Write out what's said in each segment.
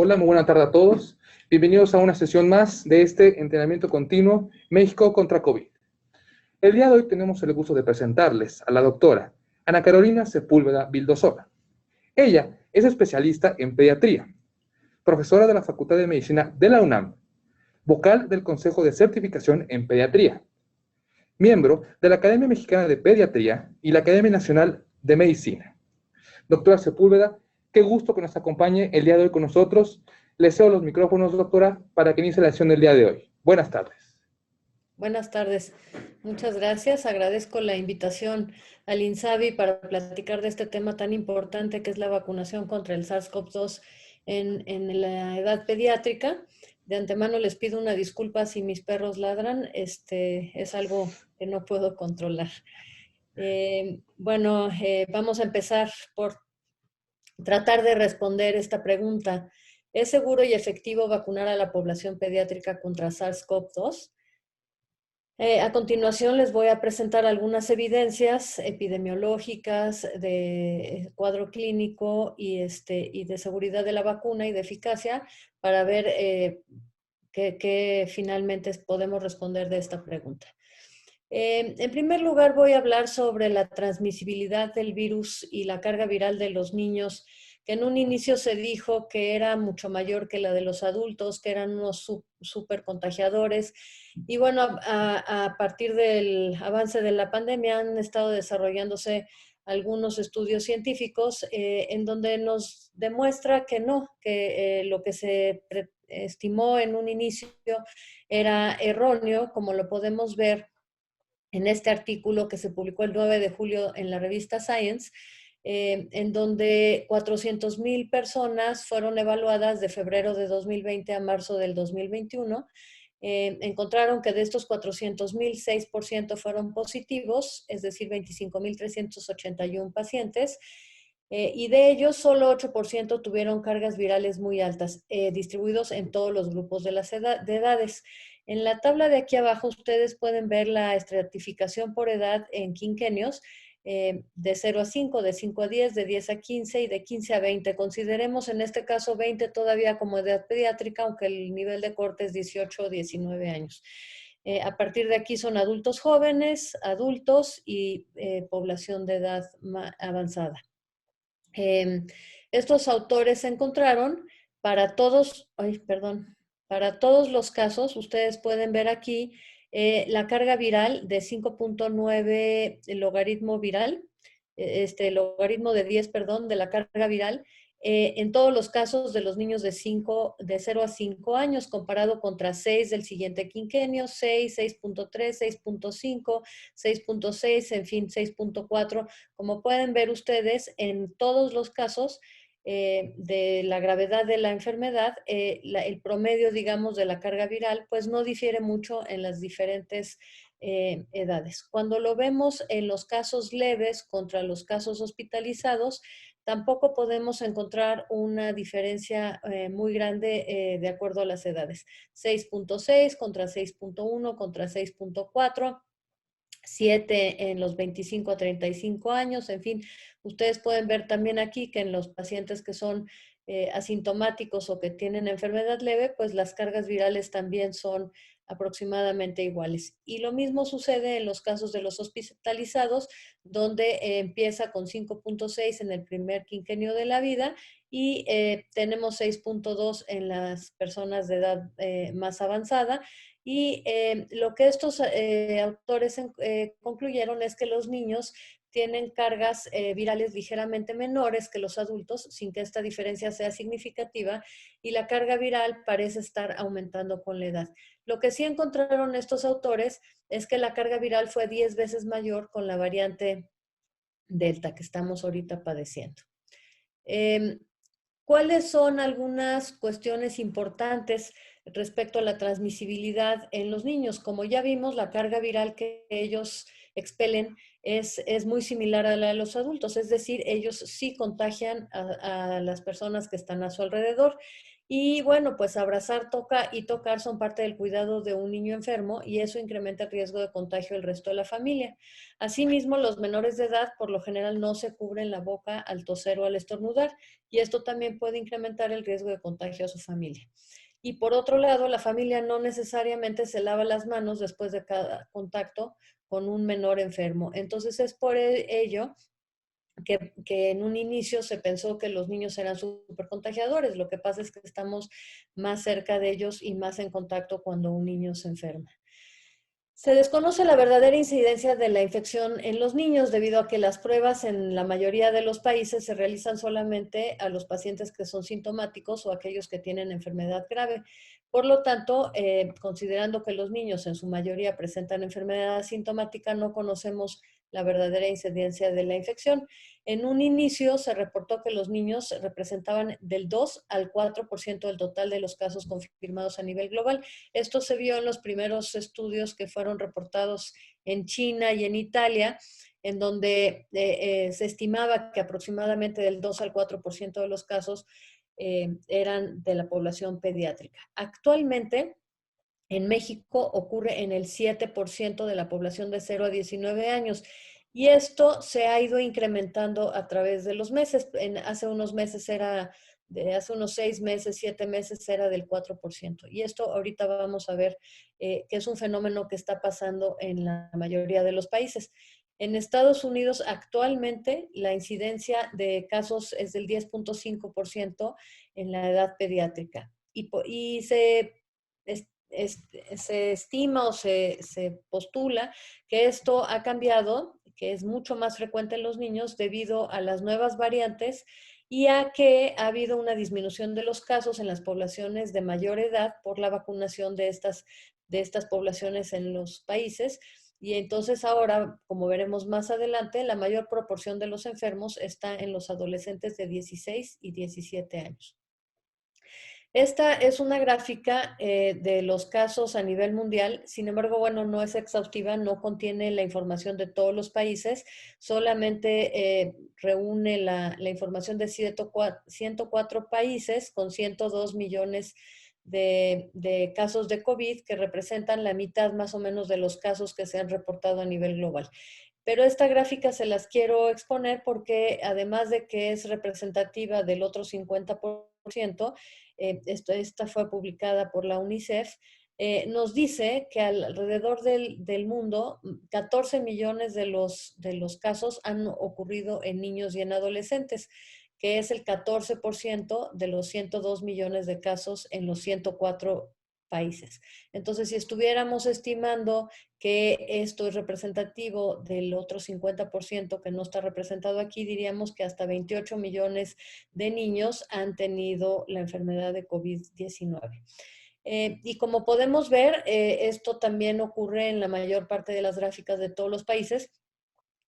Hola, muy buena tarde a todos. Bienvenidos a una sesión más de este entrenamiento continuo México contra COVID. El día de hoy tenemos el gusto de presentarles a la doctora Ana Carolina Sepúlveda Vildosora. Ella es especialista en pediatría, profesora de la Facultad de Medicina de la UNAM, vocal del Consejo de Certificación en Pediatría, miembro de la Academia Mexicana de Pediatría y la Academia Nacional de Medicina. Doctora Sepúlveda, qué gusto que nos acompañe el día de hoy con nosotros. Le cedo los micrófonos, doctora, para que inicie la sesión del día de hoy. Buenas tardes. Buenas tardes. Muchas gracias. Agradezco la invitación al INSABI para platicar de este tema tan importante que es la vacunación contra el SARS-CoV-2 en la edad pediátrica. De antemano les pido una disculpa si mis perros ladran. Es algo que no puedo controlar. Vamos a empezar por tratar de responder esta pregunta. ¿Es seguro y efectivo vacunar a la población pediátrica contra SARS-CoV-2? A continuación les voy a presentar algunas evidencias epidemiológicas de cuadro clínico y de seguridad de la vacuna y de eficacia para ver qué finalmente podemos responder de esta pregunta. En primer lugar voy a hablar sobre la transmisibilidad del virus y la carga viral de los niños, que en un inicio se dijo que era mucho mayor que la de los adultos, que eran unos súper contagiadores. Y bueno, a partir del avance de la pandemia han estado desarrollándose algunos estudios científicos en donde nos demuestra que no, que lo que se estimó en un inicio era erróneo, como lo podemos ver en este artículo que se publicó el 9 de julio en la revista Science, en donde 400,000 personas fueron evaluadas de febrero de 2020 a marzo del 2021. Encontraron que de estos 400,000, 6% fueron positivos, es decir, 25,381 pacientes, y de ellos solo 8% tuvieron cargas virales muy altas, distribuidos en todos los grupos de las edades. En la tabla de aquí abajo ustedes pueden ver la estratificación por edad en quinquenios, de 0 a 5, de 5 a 10, de 10 a 15 y de 15 a 20. Consideremos en este caso 20 todavía como edad pediátrica, aunque el nivel de corte es 18 o 19 años. A partir de aquí son adultos jóvenes, adultos y población de edad avanzada. Estos autores encontraron para todos, para todos los casos, ustedes pueden ver aquí la carga viral de 5.9 logaritmo viral, logaritmo de 10, perdón, de la carga viral, en todos los casos de los niños de 0 a 5 años, comparado contra 6 del siguiente quinquenio, 6, 6.3, 6.5, 6.6, en fin, 6.4. Como pueden ver ustedes, en todos los casos de la gravedad de la enfermedad, el promedio, digamos, de la carga viral, pues no difiere mucho en las diferentes edades. Cuando lo vemos en los casos leves contra los casos hospitalizados, tampoco podemos encontrar una diferencia muy grande de acuerdo a las edades. 6.6 contra 6.1 contra 6.4. 7 en los 25 a 35 años, en fin, ustedes pueden ver también aquí que en los pacientes que son asintomáticos o que tienen enfermedad leve, pues las cargas virales también son aproximadamente iguales. Y lo mismo sucede en los casos de los hospitalizados, donde empieza con 5.6 en el primer quinquenio de la vida y tenemos 6.2 en las personas de edad más avanzada. Y lo que estos autores concluyeron es que los niños tienen cargas virales ligeramente menores que los adultos, sin que esta diferencia sea significativa, y la carga viral parece estar aumentando con la edad. Lo que sí encontraron estos autores es que la carga viral fue 10 veces mayor con la variante Delta que estamos ahorita padeciendo. ¿Cuáles son algunas cuestiones importantes respecto a la transmisibilidad en los niños? Como ya vimos, la carga viral que ellos expelen es muy similar a la de los adultos, es decir, ellos sí contagian a las personas que están a su alrededor. Y bueno, pues abrazar, tocar y tocar son parte del cuidado de un niño enfermo y eso incrementa el riesgo de contagio del resto de la familia. Asimismo, los menores de edad por lo general no se cubren la boca al toser o al estornudar y esto también puede incrementar el riesgo de contagio a su familia. Y por otro lado, la familia no necesariamente se lava las manos después de cada contacto con un menor enfermo. Entonces es por ello que en un inicio se pensó que los niños eran súper contagiadores. Lo que pasa es que estamos más cerca de ellos y más en contacto cuando un niño se enferma. Se desconoce la verdadera incidencia de la infección en los niños debido a que las pruebas en la mayoría de los países se realizan solamente a los pacientes que son sintomáticos o aquellos que tienen enfermedad grave. Por lo tanto, considerando que los niños en su mayoría presentan enfermedad asintomática, no conocemos la verdadera incidencia de la infección. En un inicio se reportó que los niños representaban del 2 al 4% del total de los casos confirmados a nivel global. Esto se vio en los primeros estudios que fueron reportados en China y en Italia, en donde se estimaba que aproximadamente del 2 al 4% de los casos eran de la población pediátrica. Actualmente, en México ocurre en el 7% de la población de 0 a 19 años. Y esto se ha ido incrementando a través de los meses. Hace unos meses era, hace unos 6 meses, 7 meses era del 4%. Y esto ahorita vamos a ver que es un fenómeno que está pasando en la mayoría de los países. En Estados Unidos actualmente la incidencia de casos es del 10.5% en la edad pediátrica. Y se estima o se postula que esto ha cambiado, que es mucho más frecuente en los niños debido a las nuevas variantes y a que ha habido una disminución de los casos en las poblaciones de mayor edad por la vacunación de estas poblaciones en los países. Y entonces ahora, como veremos más adelante, la mayor proporción de los enfermos está en los adolescentes de 16 y 17 años. Esta es una gráfica de los casos a nivel mundial, sin embargo, bueno, no es exhaustiva, no contiene la información de todos los países, solamente reúne la información de 104 países con 102 millones de casos de COVID, que representan la mitad más o menos de los casos que se han reportado a nivel global. Pero esta gráfica se las quiero exponer porque además de que es representativa del otro 50%, esta fue publicada por la UNICEF, nos dice que alrededor del mundo, 14 millones de los casos han ocurrido en niños y en adolescentes, que es el 14% de los 102 millones de casos en los 104 países. Entonces, si estuviéramos estimando que esto es representativo del otro 50% que no está representado aquí, diríamos que hasta 28 millones de niños han tenido la enfermedad de COVID-19. Y como podemos ver, esto también ocurre en la mayor parte de las gráficas de todos los países.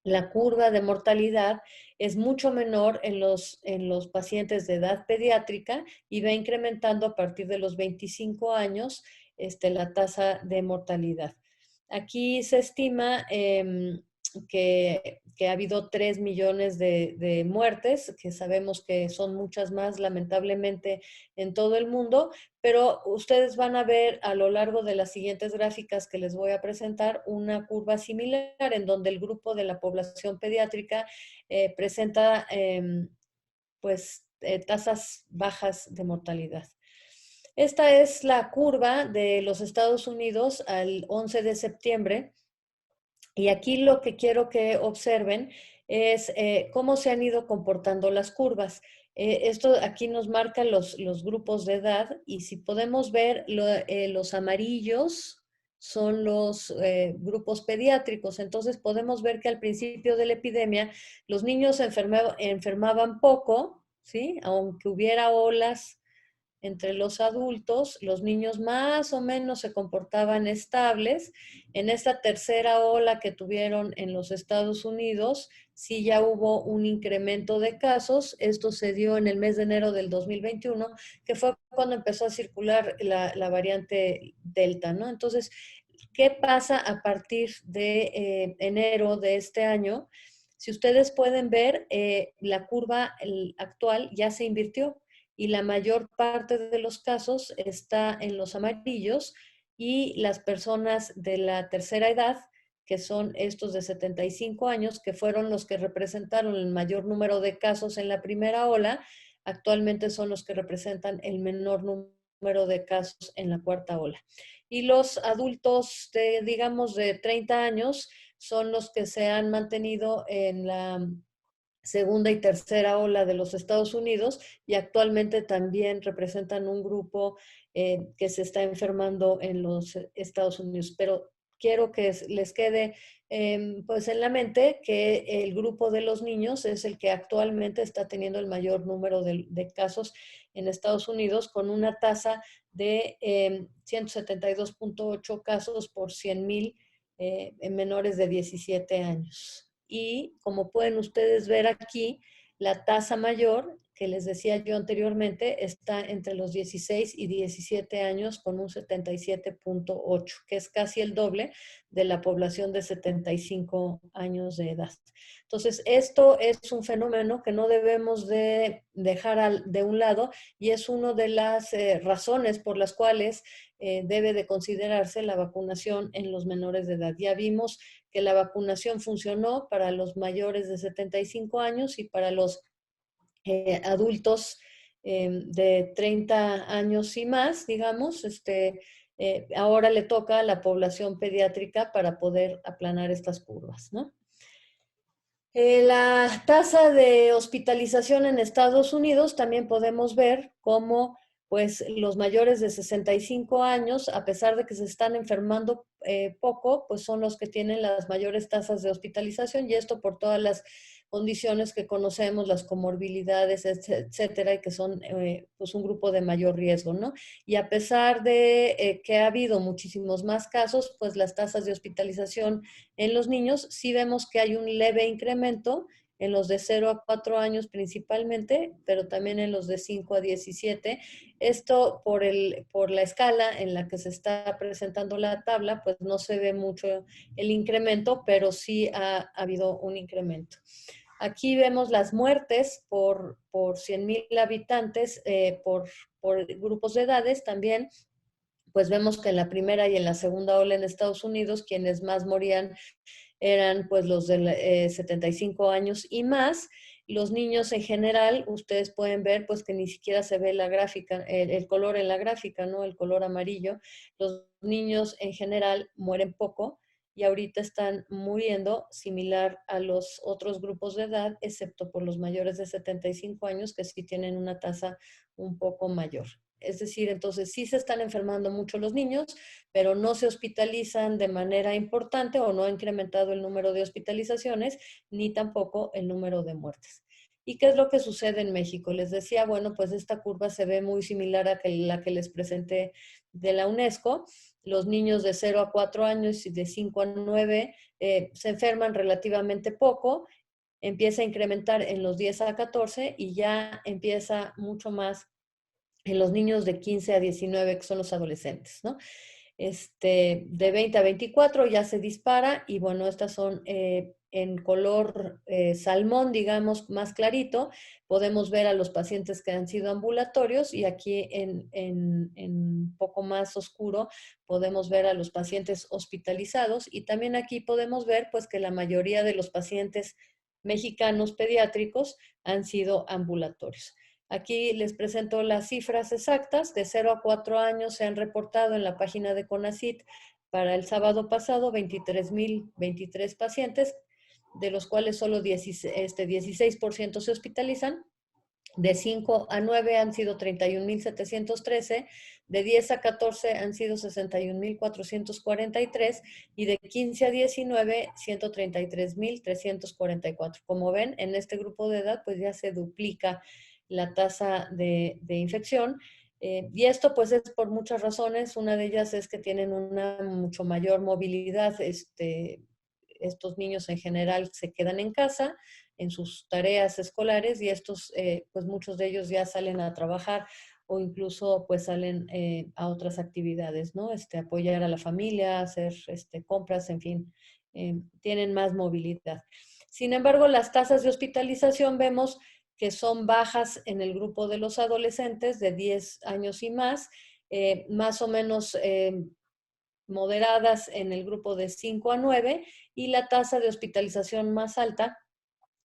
La curva de mortalidad es mucho menor en los pacientes de edad pediátrica y va incrementando a partir de los 25 años la tasa de mortalidad. Aquí se estima que ha habido 3 millones de muertes, que sabemos que son muchas más, lamentablemente, en todo el mundo, pero ustedes van a ver a lo largo de las siguientes gráficas que les voy a presentar una curva similar en donde el grupo de la población pediátrica presenta tasas bajas de mortalidad. Esta es la curva de los Estados Unidos al 11 de septiembre. Y aquí lo que quiero que observen es cómo se han ido comportando las curvas. Esto aquí nos marca los grupos de edad y si podemos ver los amarillos son los grupos pediátricos. Entonces podemos ver que al principio de la epidemia los niños enfermaban poco, ¿sí? Aunque hubiera olas entre los adultos, los niños más o menos se comportaban estables. En esta tercera ola que tuvieron en los Estados Unidos, sí ya hubo un incremento de casos. Esto se dio en el mes de enero del 2021, que fue cuando empezó a circular la variante Delta, ¿no? Entonces, ¿qué pasa a partir de enero de este año? Si ustedes pueden ver, la curva actual ya se invirtió y la mayor parte de los casos está en los amarillos, y las personas de la tercera edad, que son estos de 75 años, que fueron los que representaron el mayor número de casos en la primera ola, actualmente son los que representan el menor número de casos en la cuarta ola. Y los adultos de, digamos, de 30 años son los que se han mantenido en la segunda y tercera ola de los Estados Unidos, y actualmente también representan un grupo que se está enfermando en los Estados Unidos. Pero quiero que les quede pues en la mente que el grupo de los niños es el que actualmente está teniendo el mayor número de casos en Estados Unidos, con una tasa de 172.8 casos por 100,000 en menores de 17 años. Y como pueden ustedes ver aquí, la tasa mayor, que les decía yo anteriormente, está entre los 16 y 17 años con un 77.8, que es casi el doble de la población de 75 años de edad. Entonces, esto es un fenómeno que no debemos de dejar de un lado, y es una de las razones por las cuales debe de considerarse la vacunación en los menores de edad. Ya vimos que la vacunación funcionó para los mayores de 75 años y para los adultos de 30 años y más, digamos. Ahora le toca a la población pediátrica para poder aplanar estas curvas, ¿no? La tasa de hospitalización en Estados Unidos también podemos ver cómo pues los mayores de 65 años, a pesar de que se están enfermando poco, pues son los que tienen las mayores tasas de hospitalización, y esto por todas las condiciones que conocemos, las comorbilidades, etcétera, y que son pues un grupo de mayor riesgo, ¿no? Y a pesar de que ha habido muchísimos más casos, pues las tasas de hospitalización en los niños sí vemos que hay un leve incremento en los de 0 a 4 años principalmente, pero también en los de 5 a 17. Esto por la escala en la que se está presentando la tabla, pues no se ve mucho el incremento, pero sí ha habido un incremento. Aquí vemos las muertes por 100,000 habitantes por grupos de edades también. Pues vemos que en la primera y en la segunda ola en Estados Unidos, quienes más morían eran pues los de 75 años y más. Los niños en general, ustedes pueden ver pues que ni siquiera se ve la gráfica, el color en la gráfica, ¿no? El color amarillo. Los niños en general mueren poco, y ahorita están muriendo similar a los otros grupos de edad, excepto por los mayores de 75 años, que sí tienen una tasa un poco mayor. Es decir, entonces sí se están enfermando mucho los niños, pero no se hospitalizan de manera importante, o no ha incrementado el número de hospitalizaciones, ni tampoco el número de muertes. ¿Y qué es lo que sucede en México? Les decía, bueno, pues esta curva se ve muy similar a la que les presenté de la UNESCO. Los niños de 0 a 4 años y de 5 a 9 se enferman relativamente poco, empieza a incrementar en los 10 a 14 y ya empieza mucho más en los niños de 15 a 19, que son los adolescentes, ¿no? De 20 a 24 ya se dispara, y bueno, estas son en color salmón, digamos, más clarito. Podemos ver a los pacientes que han sido ambulatorios, y aquí en poco más oscuro podemos ver a los pacientes hospitalizados, y también aquí podemos ver pues que la mayoría de los pacientes mexicanos pediátricos han sido ambulatorios. Aquí les presento las cifras exactas. De 0 a 4 años se han reportado en la página de CONACYT para el sábado pasado 23,023 pacientes, de los cuales solo 16% se hospitalizan. De 5 a 9 han sido 31,713, de 10 a 14 han sido 61,443, y de 15 a 19, 133,344. Como ven, en este grupo de edad pues ya se duplica la tasa de infección. Y esto pues es por muchas razones. Una de ellas es que tienen una mucho mayor movilidad. Estos niños en general se quedan en casa en sus tareas escolares, y estos pues muchos de ellos ya salen a trabajar, o incluso pues salen a otras actividades, ¿no? Apoyar a la familia, hacer compras, en fin, tienen más movilidad. Sin embargo, las tasas de hospitalización vemos que son bajas en el grupo de los adolescentes de 10 años y más o menos moderadas en el grupo de 5 a 9, y la tasa de hospitalización más alta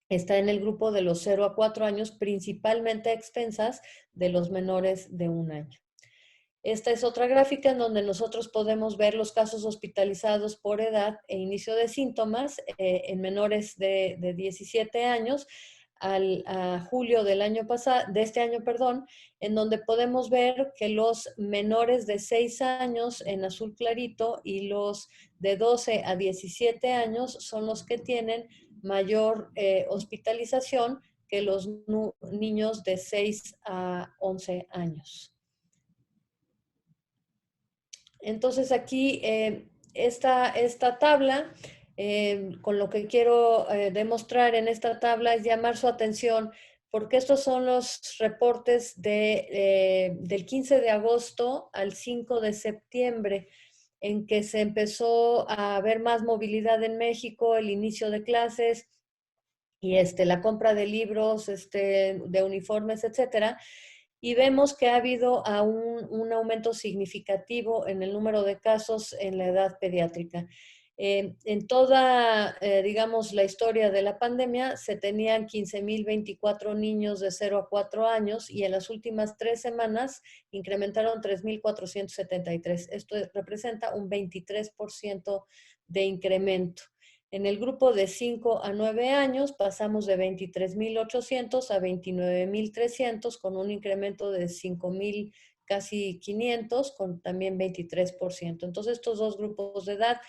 está en el grupo de los 0 a 4 años, principalmente a expensas de los menores de 1 año. Esta es otra gráfica en donde nosotros podemos ver los casos hospitalizados por edad e inicio de síntomas en menores de 17 años a julio del año pasado, de este año, perdón, en donde podemos ver que los menores de 6 años en azul clarito y los de 12 a 17 años son los que tienen mayor hospitalización que los niños de 6 a 11 años. Entonces aquí esta tabla, con lo que quiero demostrar en esta tabla es llamar su atención porque estos son los reportes del 15 de agosto al 5 de septiembre, en que se empezó a ver más movilidad en México, el inicio de clases y la compra de libros, de uniformes, etcétera. Y vemos que ha habido un aumento significativo en el número de casos en la edad pediátrica. En toda, digamos, la historia de la pandemia, se tenían 15,024 niños de 0 a 4 años y en las últimas 3 semanas incrementaron 3,473. Esto representa un 23% de incremento. En el grupo de 5 a 9 años pasamos de 23,800 a 29,300 con un incremento de 5,000, casi 500, con también 23%. Entonces estos dos grupos de edad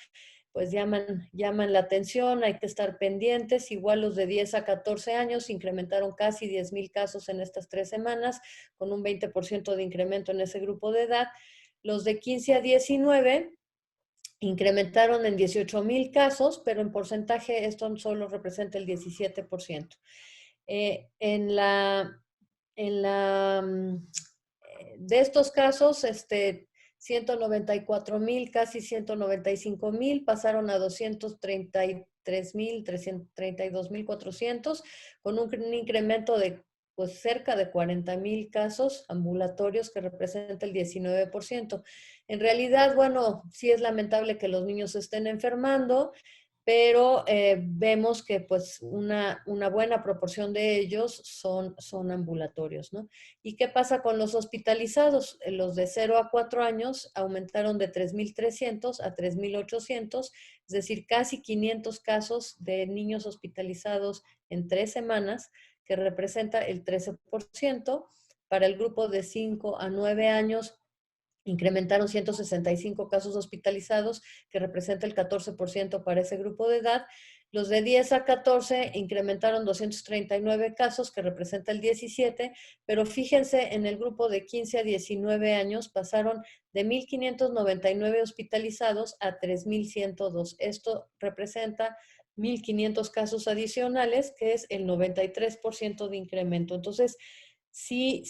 pues llaman la atención, hay que estar pendientes. Igual los de 10 a 14 años incrementaron casi 10,000 casos en estas 3 semanas, con un 20% de incremento en ese grupo de edad. Los de 15 a 19 incrementaron en 18,000 casos, pero en porcentaje esto solo representa el 17%. De estos casos, 194,000, casi 195,000, pasaron a 233,000, 32,400, con un incremento de pues cerca de 40,000 casos ambulatorios, que representa el 19%. En realidad, bueno, sí es lamentable que los niños se estén enfermando, pero vemos que pues una buena proporción de ellos son ambulatorios, ¿no? ¿Y qué pasa con los hospitalizados? Los de 0 a 4 años aumentaron de 3,300 a 3,800, es decir, casi 500 casos de niños hospitalizados en 3 semanas, que representa el 13%. Para el grupo de 5 a 9 años, incrementaron 165 casos hospitalizados, que representa el 14% para ese grupo de edad. Los de 10 a 14 incrementaron 239 casos, que representa el 17%, pero fíjense, en el grupo de 15 a 19 años pasaron de 1,599 hospitalizados a 3,102. Esto representa 1,500 casos adicionales, que es el 93% de incremento. Entonces, sí,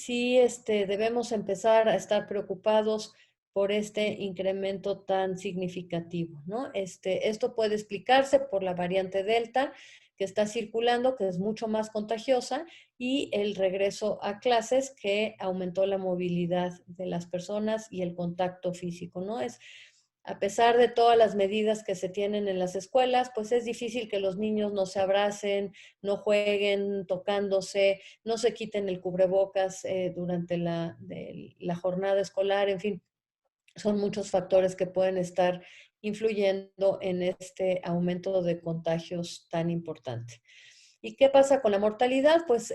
debemos empezar a estar preocupados por este incremento tan significativo, ¿no? Esto puede explicarse por la variante Delta que está circulando, que es mucho más contagiosa, y el regreso a clases, que aumentó la movilidad de las personas y el contacto físico, ¿no? A pesar de todas las medidas que se tienen en las escuelas, pues es difícil que los niños no se abracen, no jueguen tocándose, no se quiten el cubrebocas durante la jornada escolar. En fin, son muchos factores que pueden estar influyendo en este aumento de contagios tan importante. ¿Y qué pasa con la mortalidad? Pues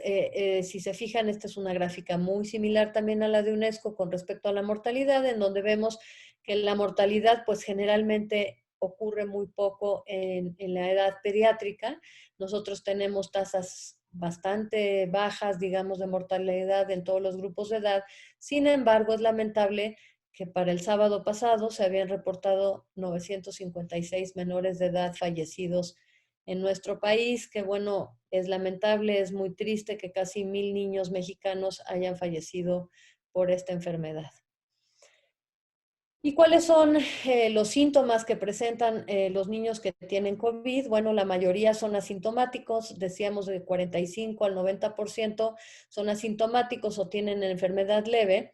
si se fijan, esta es una gráfica muy similar también a la de UNESCO con respecto a la mortalidad, en donde vemos que la mortalidad pues generalmente ocurre muy poco en la edad pediátrica. Nosotros tenemos tasas bastante bajas, digamos, de mortalidad en todos los grupos de edad. Sin embargo, es lamentable que para el sábado pasado se habían reportado 956 menores de edad fallecidos en nuestro país, que bueno, es lamentable, es muy triste que casi 1,000 niños mexicanos hayan fallecido por esta enfermedad. ¿Y cuáles son los síntomas que presentan los niños que tienen COVID? Bueno, la mayoría son asintomáticos, decíamos de 45 al 90% son asintomáticos o tienen enfermedad leve.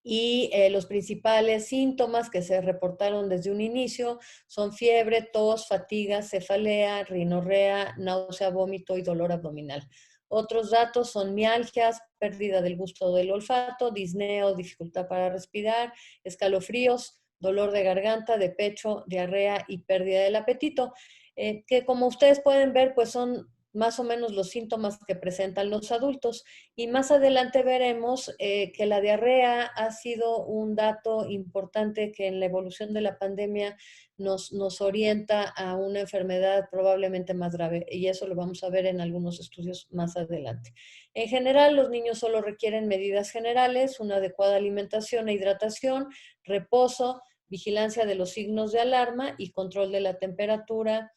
Y los principales síntomas que se reportaron desde un inicio son fiebre, tos, fatiga, cefalea, rinorrea, náusea, vómito y dolor abdominal. Otros datos son mialgias, pérdida del gusto del olfato, disneo, dificultad para respirar, escalofríos, dolor de garganta, de pecho, diarrea y pérdida del apetito, que como ustedes pueden ver, pues son más o menos los síntomas que presentan los adultos. Y más adelante veremos que la diarrea ha sido un dato importante que en la evolución de la pandemia nos orienta a una enfermedad probablemente más grave. Y eso lo vamos a ver en algunos estudios más adelante. En general, los niños solo requieren medidas generales, una adecuada alimentación e hidratación, reposo, vigilancia de los signos de alarma y control de la temperatura,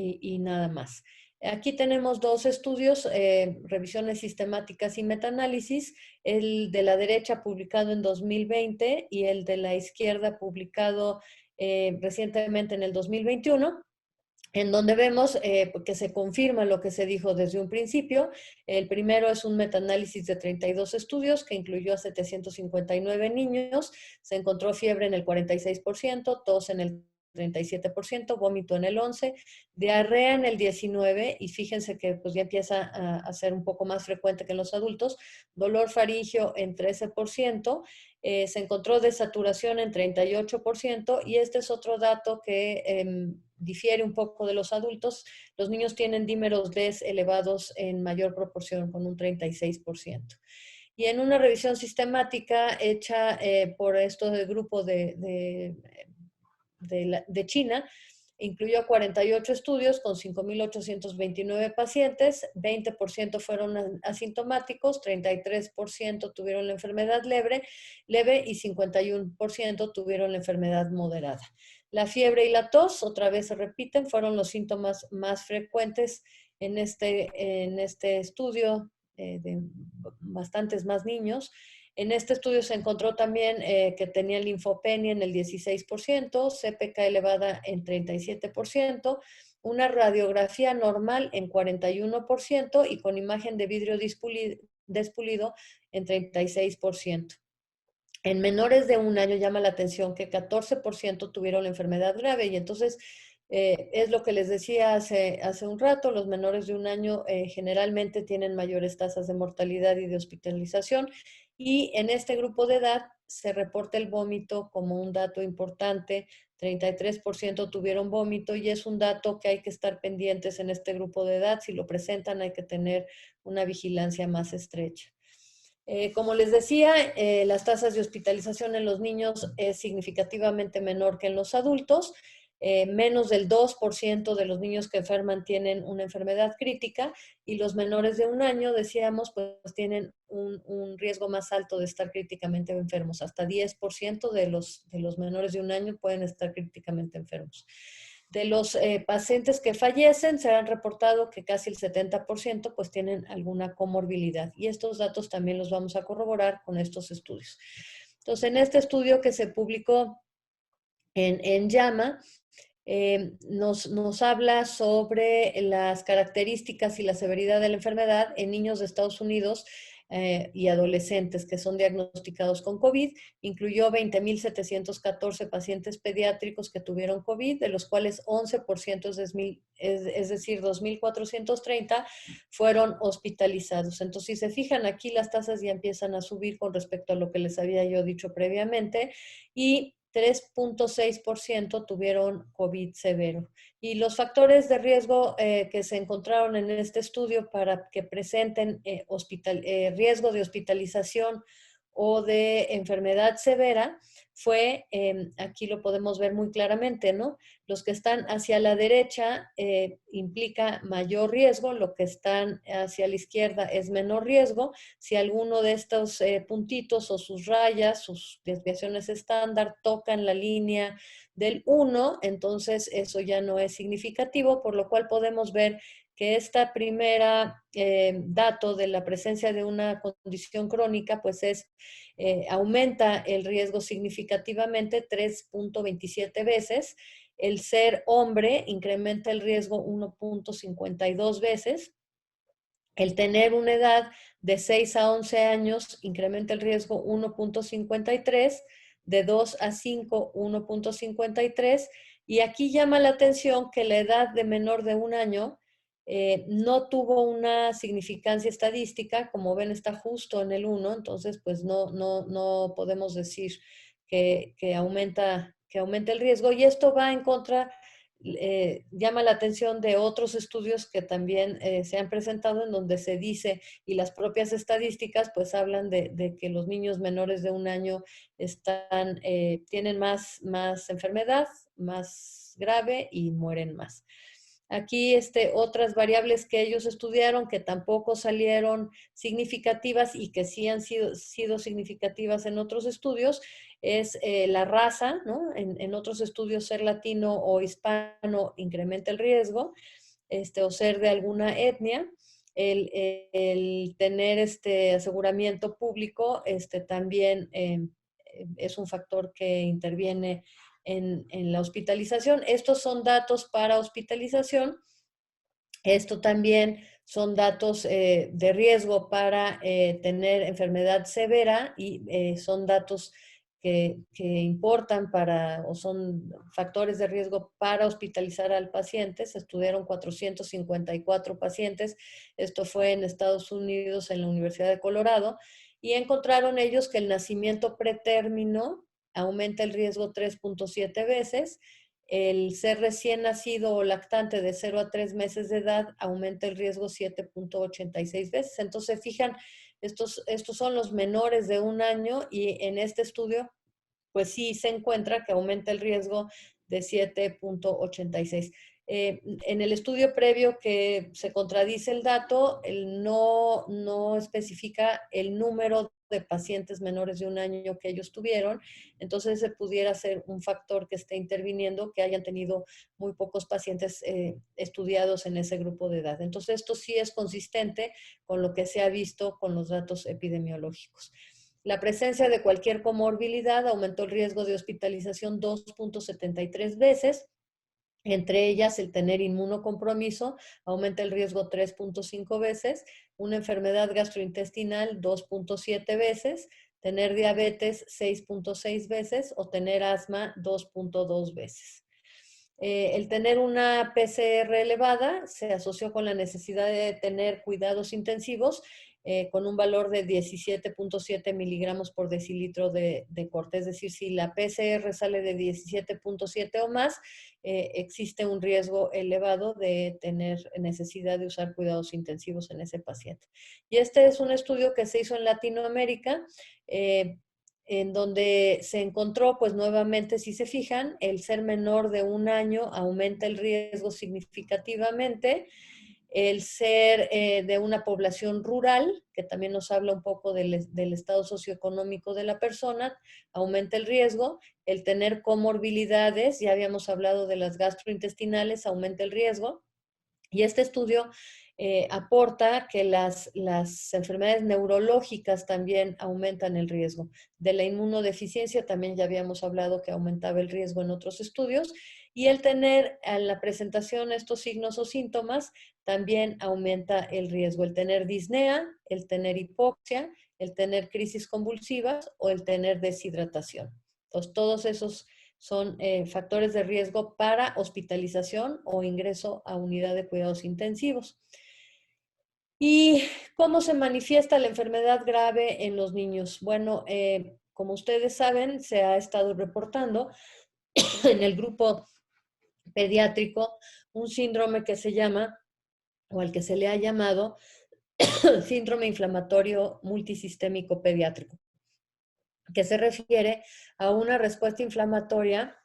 y nada más. Aquí tenemos dos estudios, revisiones sistemáticas y metaanálisis, el de la derecha publicado en 2020 y el de la izquierda publicado recientemente en el 2021, en donde vemos que se confirma lo que se dijo desde un principio. El primero es un metaanálisis de 32 estudios que incluyó a 759 niños. Se encontró fiebre en el 46%, tos en el 37%, vómito en el 11%, diarrea en el 19%, y fíjense que pues ya empieza a ser un poco más frecuente que en los adultos, dolor faríngeo en 13%, se encontró desaturación en 38%, y este es otro dato que difiere un poco de los adultos. Los niños tienen dímeros D elevados en mayor proporción, con un 36%. Y en una revisión sistemática hecha por esto del grupo de China, incluyó 48 estudios con 5.829 pacientes, 20% fueron asintomáticos, 33% tuvieron la enfermedad leve y 51% tuvieron la enfermedad moderada. La fiebre y la tos, otra vez se repiten, fueron los síntomas más frecuentes en este estudio de bastantes más niños. En este estudio se encontró también que tenían linfopenia en el 16%, CPK elevada en 37%, una radiografía normal en 41% y con imagen de vidrio despulido en 36%. En menores de un año llama la atención que 14% tuvieron la enfermedad grave, y entonces es lo que les decía hace un rato, los menores de un año generalmente tienen mayores tasas de mortalidad y de hospitalización, y en este grupo de edad se reporta el vómito como un dato importante. 33% tuvieron vómito, y es un dato que hay que estar pendientes en este grupo de edad. Si lo presentan, hay que tener una vigilancia más estrecha. Como les decía, las tasas de hospitalización en los niños es significativamente menor que en los adultos. Menos del 2% de los niños que enferman tienen una enfermedad crítica, y los menores de un año, decíamos, pues tienen un riesgo más alto de estar críticamente enfermos. Hasta 10% de los menores de un año pueden estar críticamente enfermos. De los pacientes que fallecen, se han reportado que casi el 70% pues tienen alguna comorbilidad, y estos datos también los vamos a corroborar con estos estudios. Entonces, en este estudio que se publicó en JAMA, nos habla sobre las características y la severidad de la enfermedad en niños de Estados Unidos y adolescentes que son diagnosticados con COVID. Incluyó 20.714 pacientes pediátricos que tuvieron COVID, de los cuales 11%, es decir, 2.430, fueron hospitalizados. Entonces, si se fijan aquí, las tasas ya empiezan a subir con respecto a lo que les había yo dicho previamente, y 3.6% tuvieron COVID severo. Y los factores de riesgo que se encontraron en este estudio para que presenten riesgo de hospitalización o de enfermedad severa fue, aquí lo podemos ver muy claramente, ¿no? Los que están hacia la derecha implica mayor riesgo, lo que están hacia la izquierda es menor riesgo. Si alguno de estos puntitos o sus rayas, sus desviaciones estándar tocan la línea del 1, entonces eso ya no es significativo, por lo cual podemos ver que esta primera dato de la presencia de una condición crónica, pues aumenta el riesgo significativamente 3.27 veces. El ser hombre incrementa el riesgo 1.52 veces. El tener una edad de 6 a 11 años incrementa el riesgo 1.53, de 2 a 5, 1.53, y aquí llama la atención que la edad de menor de un año no tuvo una significancia estadística, como ven está justo en el 1, entonces pues no podemos decir que aumenta el riesgo, y esto va en contra. Llama la atención de otros estudios que también se han presentado en donde se dice, y las propias estadísticas pues hablan de que los niños menores de un año tienen más enfermedad, más grave y mueren más. Aquí otras variables que ellos estudiaron que tampoco salieron significativas y que sí han sido significativas en otros estudios es la raza, ¿no? En otros estudios ser latino o hispano incrementa el riesgo, o ser de alguna etnia. El tener aseguramiento público también es un factor que interviene en la hospitalización. Estos son datos para hospitalización. Esto también son datos de riesgo para tener enfermedad severa y son datos que importan o son factores de riesgo para hospitalizar al paciente. Se estudiaron 454 pacientes. Esto fue en Estados Unidos, en la Universidad de Colorado, y encontraron ellos que el nacimiento pretérmino aumenta el riesgo 3.7 veces. El ser recién nacido o lactante de 0 a 3 meses de edad aumenta el riesgo 7.86 veces. Entonces, fijan, estos son los menores de un año y en este estudio, pues sí se encuentra que aumenta el riesgo de 7.86. En el estudio previo que se contradice el dato, no especifica el número de pacientes menores de un año que ellos tuvieron, entonces se pudiera ser un factor que esté interviniendo, que hayan tenido muy pocos pacientes estudiados en ese grupo de edad. Entonces esto sí es consistente con lo que se ha visto con los datos epidemiológicos. La presencia de cualquier comorbilidad aumentó el riesgo de hospitalización 2.73 veces. Entre ellas, el tener inmunocompromiso aumenta el riesgo 3.5 veces, una enfermedad gastrointestinal 2.7 veces, tener diabetes 6.6 veces o tener asma 2.2 veces. El tener una PCR elevada se asoció con la necesidad de tener cuidados intensivos con un valor de 17.7 miligramos por decilitro de corte. Es decir, si la PCR sale de 17.7 o más, existe un riesgo elevado de tener necesidad de usar cuidados intensivos en ese paciente. Y este es un estudio que se hizo en Latinoamérica, en donde se encontró, pues nuevamente, si se fijan, el ser menor de un año aumenta el riesgo significativamente. El ser de una población rural, que también nos habla un poco del estado socioeconómico de la persona, aumenta el riesgo. El tener comorbilidades, ya habíamos hablado de las gastrointestinales, aumenta el riesgo. Y este estudio aporta que las enfermedades neurológicas también aumentan el riesgo. De la inmunodeficiencia también ya habíamos hablado que aumentaba el riesgo en otros estudios. Y el tener a la presentación estos signos o síntomas también aumenta el riesgo. El tener disnea, el tener hipoxia, el tener crisis convulsivas o el tener deshidratación. Entonces, todos esos son factores de riesgo para hospitalización o ingreso a unidad de cuidados intensivos. ¿Y cómo se manifiesta la enfermedad grave en los niños? Bueno, como ustedes saben, se ha estado reportando en el grupo pediátrico un síndrome que se llama, o al que se le ha llamado, síndrome inflamatorio multisistémico pediátrico, que se refiere a una respuesta inflamatoria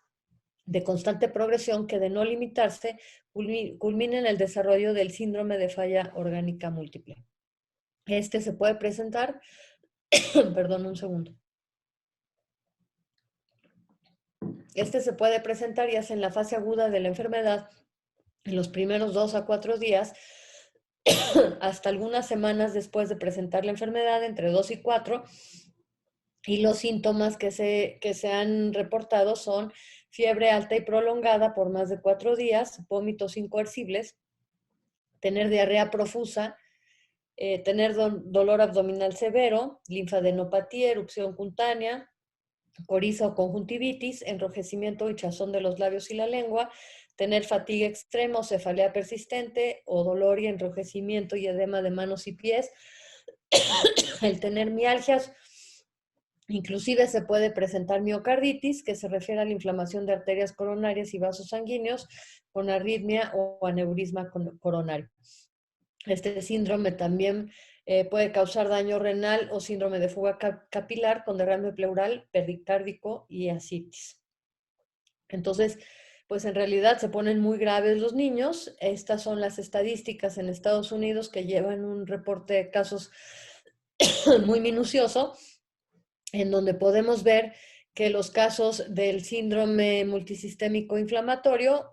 de constante progresión que, de no limitarse, culmina en el desarrollo del síndrome de falla orgánica múltiple. Este se puede presentar, perdón, un segundo. Este se puede presentar ya sea en la fase aguda de la enfermedad, en los primeros 2 a 4 días, hasta algunas semanas después de presentar la enfermedad, entre 2 y 4, y los síntomas que se han reportado son fiebre alta y prolongada por más de 4 días, vómitos incoercibles, tener diarrea profusa, tener dolor abdominal severo, linfadenopatía, erupción cutánea, coriza o conjuntivitis, enrojecimiento o hinchazón de los labios y la lengua, tener fatiga extrema o cefalea persistente o dolor y enrojecimiento y edema de manos y pies, el tener mialgias. Inclusive se puede presentar miocarditis, que se refiere a la inflamación de arterias coronarias y vasos sanguíneos con arritmia o aneurisma coronario. Este síndrome también puede causar daño renal o síndrome de fuga capilar con derrame pleural, pericárdico y ascitis. Entonces, pues en realidad se ponen muy graves los niños. Estas son las estadísticas en Estados Unidos que llevan un reporte de casos muy minucioso, en donde podemos ver que los casos del síndrome multisistémico inflamatorio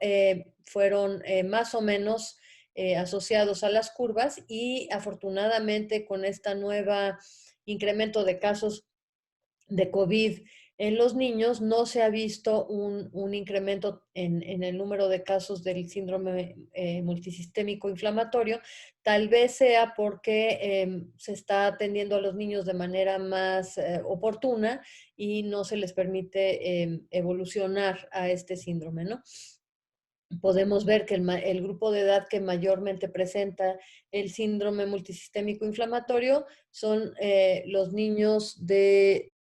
fueron más o menos asociados a las curvas, y afortunadamente con esta nueva incremento de casos de COVID en los niños no se ha visto un incremento en el número de casos del síndrome multisistémico inflamatorio. Tal vez sea porque se está atendiendo a los niños de manera más oportuna y no se les permite evolucionar a este síndrome, ¿no? Podemos ver que el grupo de edad que mayormente presenta el síndrome multisistémico inflamatorio son los niños de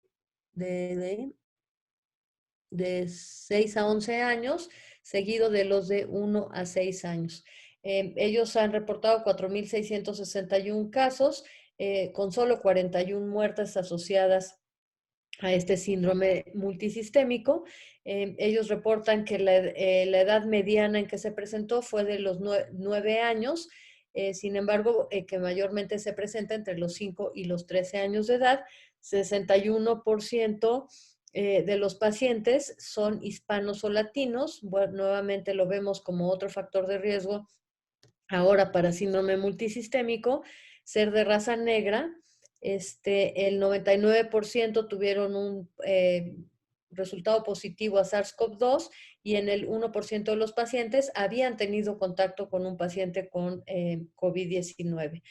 6 a 11 años, seguido de los de 1 a 6 años. Ellos han reportado 4.661 casos, con solo 41 muertes asociadas a este síndrome multisistémico. Ellos reportan que la edad mediana en que se presentó fue de los 9 años, sin embargo, que mayormente se presenta entre los 5 y los 13 años de edad. 61% de los pacientes son hispanos o latinos. Bueno, nuevamente lo vemos como otro factor de riesgo ahora para síndrome multisistémico, ser de raza negra. El 99% tuvieron un resultado positivo a SARS-CoV-2, y en el 1% de los pacientes habían tenido contacto con un paciente con COVID-19.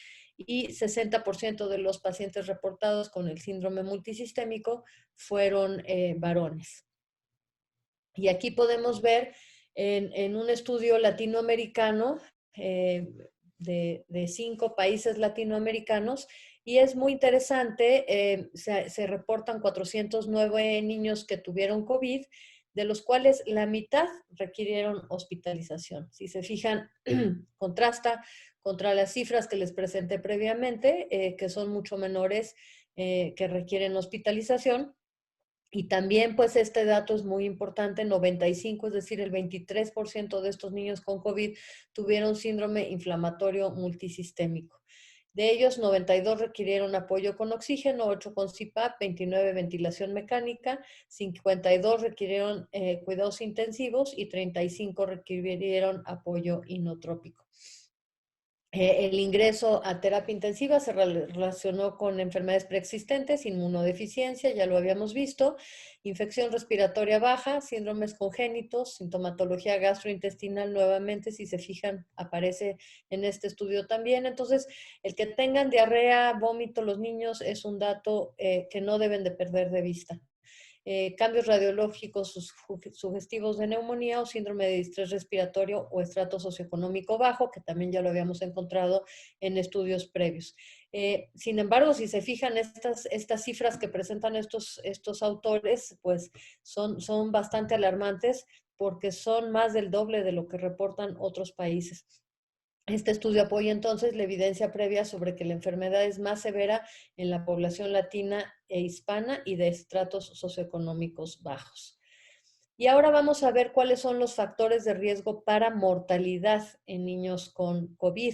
Y 60% de los pacientes reportados con el síndrome multisistémico fueron varones. Y aquí podemos ver en un estudio latinoamericano de 5 países latinoamericanos, y es muy interesante. Se reportan 409 niños que tuvieron COVID, de los cuales la mitad requirieron hospitalización. Si se fijan, contrasta contra las cifras que les presenté previamente, que son mucho menores que requieren hospitalización. Y también, pues, este dato es muy importante: 95, es decir, el 23% de estos niños con COVID tuvieron síndrome inflamatorio multisistémico. De ellos, 92 requirieron apoyo con oxígeno, 8 con CPAP, 29 ventilación mecánica, 52 requirieron cuidados intensivos y 35 requirieron apoyo inotrópico. El ingreso a terapia intensiva se relacionó con enfermedades preexistentes, inmunodeficiencia, ya lo habíamos visto, infección respiratoria baja, síndromes congénitos, sintomatología gastrointestinal, nuevamente, si se fijan, aparece en este estudio también. Entonces, el que tengan diarrea, vómito los niños es un dato que no deben de perder de vista. Cambios radiológicos sugestivos de neumonía o síndrome de distrés respiratorio o estrato socioeconómico bajo, que también ya lo habíamos encontrado en estudios previos. Sin embargo, si se fijan, estas cifras que presentan estos autores, pues son bastante alarmantes, porque son más del doble de lo que reportan otros países. Este estudio apoya entonces la evidencia previa sobre que la enfermedad es más severa en la población latina e hispana y de estratos socioeconómicos bajos. Y ahora vamos a ver cuáles son los factores de riesgo para mortalidad en niños con COVID.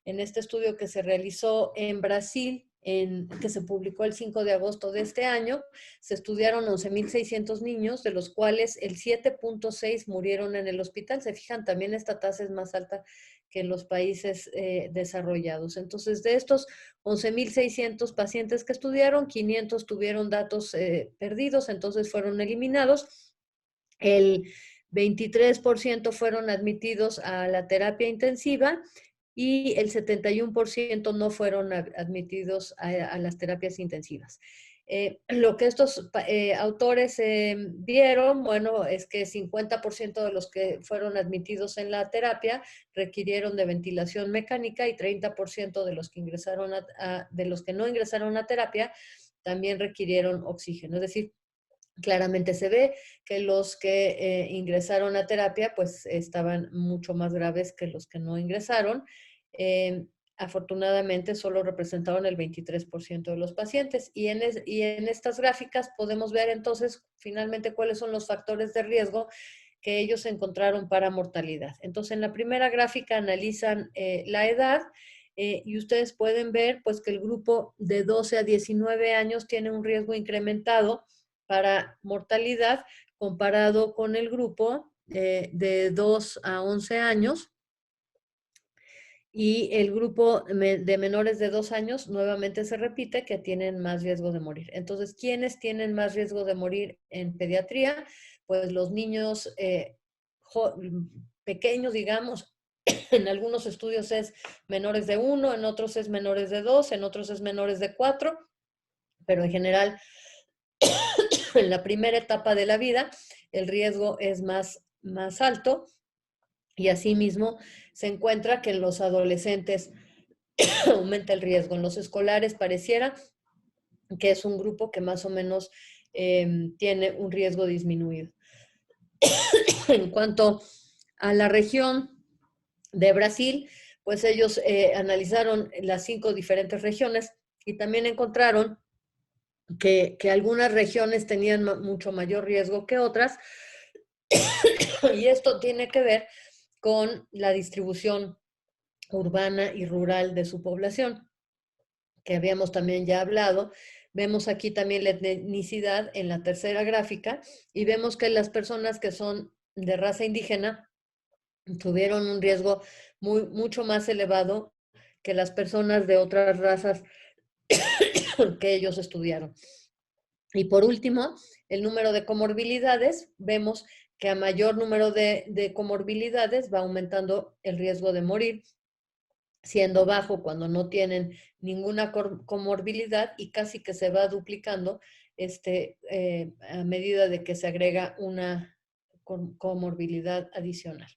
En este estudio que se realizó en Brasil, que se publicó el 5 de agosto de este año, se estudiaron 11.600 niños, de los cuales el 7.6 murieron en el hospital. Se fijan, también esta tasa es más alta que en los países desarrollados. Entonces, de estos 11.600 pacientes que estudiaron, 500 tuvieron datos perdidos, entonces fueron eliminados. El 23% fueron admitidos a la terapia intensiva y el 71% no fueron admitidos a las terapias intensivas. Lo que estos autores vieron, bueno, es que 50% de los que fueron admitidos en la terapia requirieron de ventilación mecánica y 30% de los que ingresaron de los que no ingresaron a terapia también requirieron oxígeno. Es decir, claramente se ve que los que ingresaron a terapia pues estaban mucho más graves que los que no ingresaron. Afortunadamente solo representaron el 23% de los pacientes y en estas gráficas podemos ver entonces finalmente cuáles son los factores de riesgo que ellos encontraron para mortalidad. Entonces en la primera gráfica analizan la edad y ustedes pueden ver pues que el grupo de 12 a 19 años tiene un riesgo incrementado para mortalidad comparado con el grupo de 2 a 11 años. Y el grupo de menores de 2 años nuevamente se repite que tienen más riesgo de morir. Entonces, ¿quiénes tienen más riesgo de morir en pediatría? Pues los niños pequeños, digamos, en algunos estudios es menores de 1, en otros es menores de 2, en otros es menores de 4, pero en general, en la primera etapa de la vida, el riesgo es más alto. Y asimismo se encuentra que en los adolescentes aumenta el riesgo. En los escolares pareciera que es un grupo que más o menos tiene un riesgo disminuido. En cuanto a la región de Brasil, pues ellos analizaron las 5 diferentes regiones y también encontraron que algunas regiones tenían mucho mayor riesgo que otras y esto tiene que ver con la distribución urbana y rural de su población, que habíamos también ya hablado. Vemos aquí también la etnicidad en la tercera gráfica y vemos que las personas que son de raza indígena tuvieron un riesgo mucho más elevado que las personas de otras razas que ellos estudiaron. Y por último, el número de comorbilidades. Vemos que a mayor número de comorbilidades va aumentando el riesgo de morir, siendo bajo cuando no tienen ninguna comorbilidad y casi que se va duplicando a medida de que se agrega una comorbilidad adicional.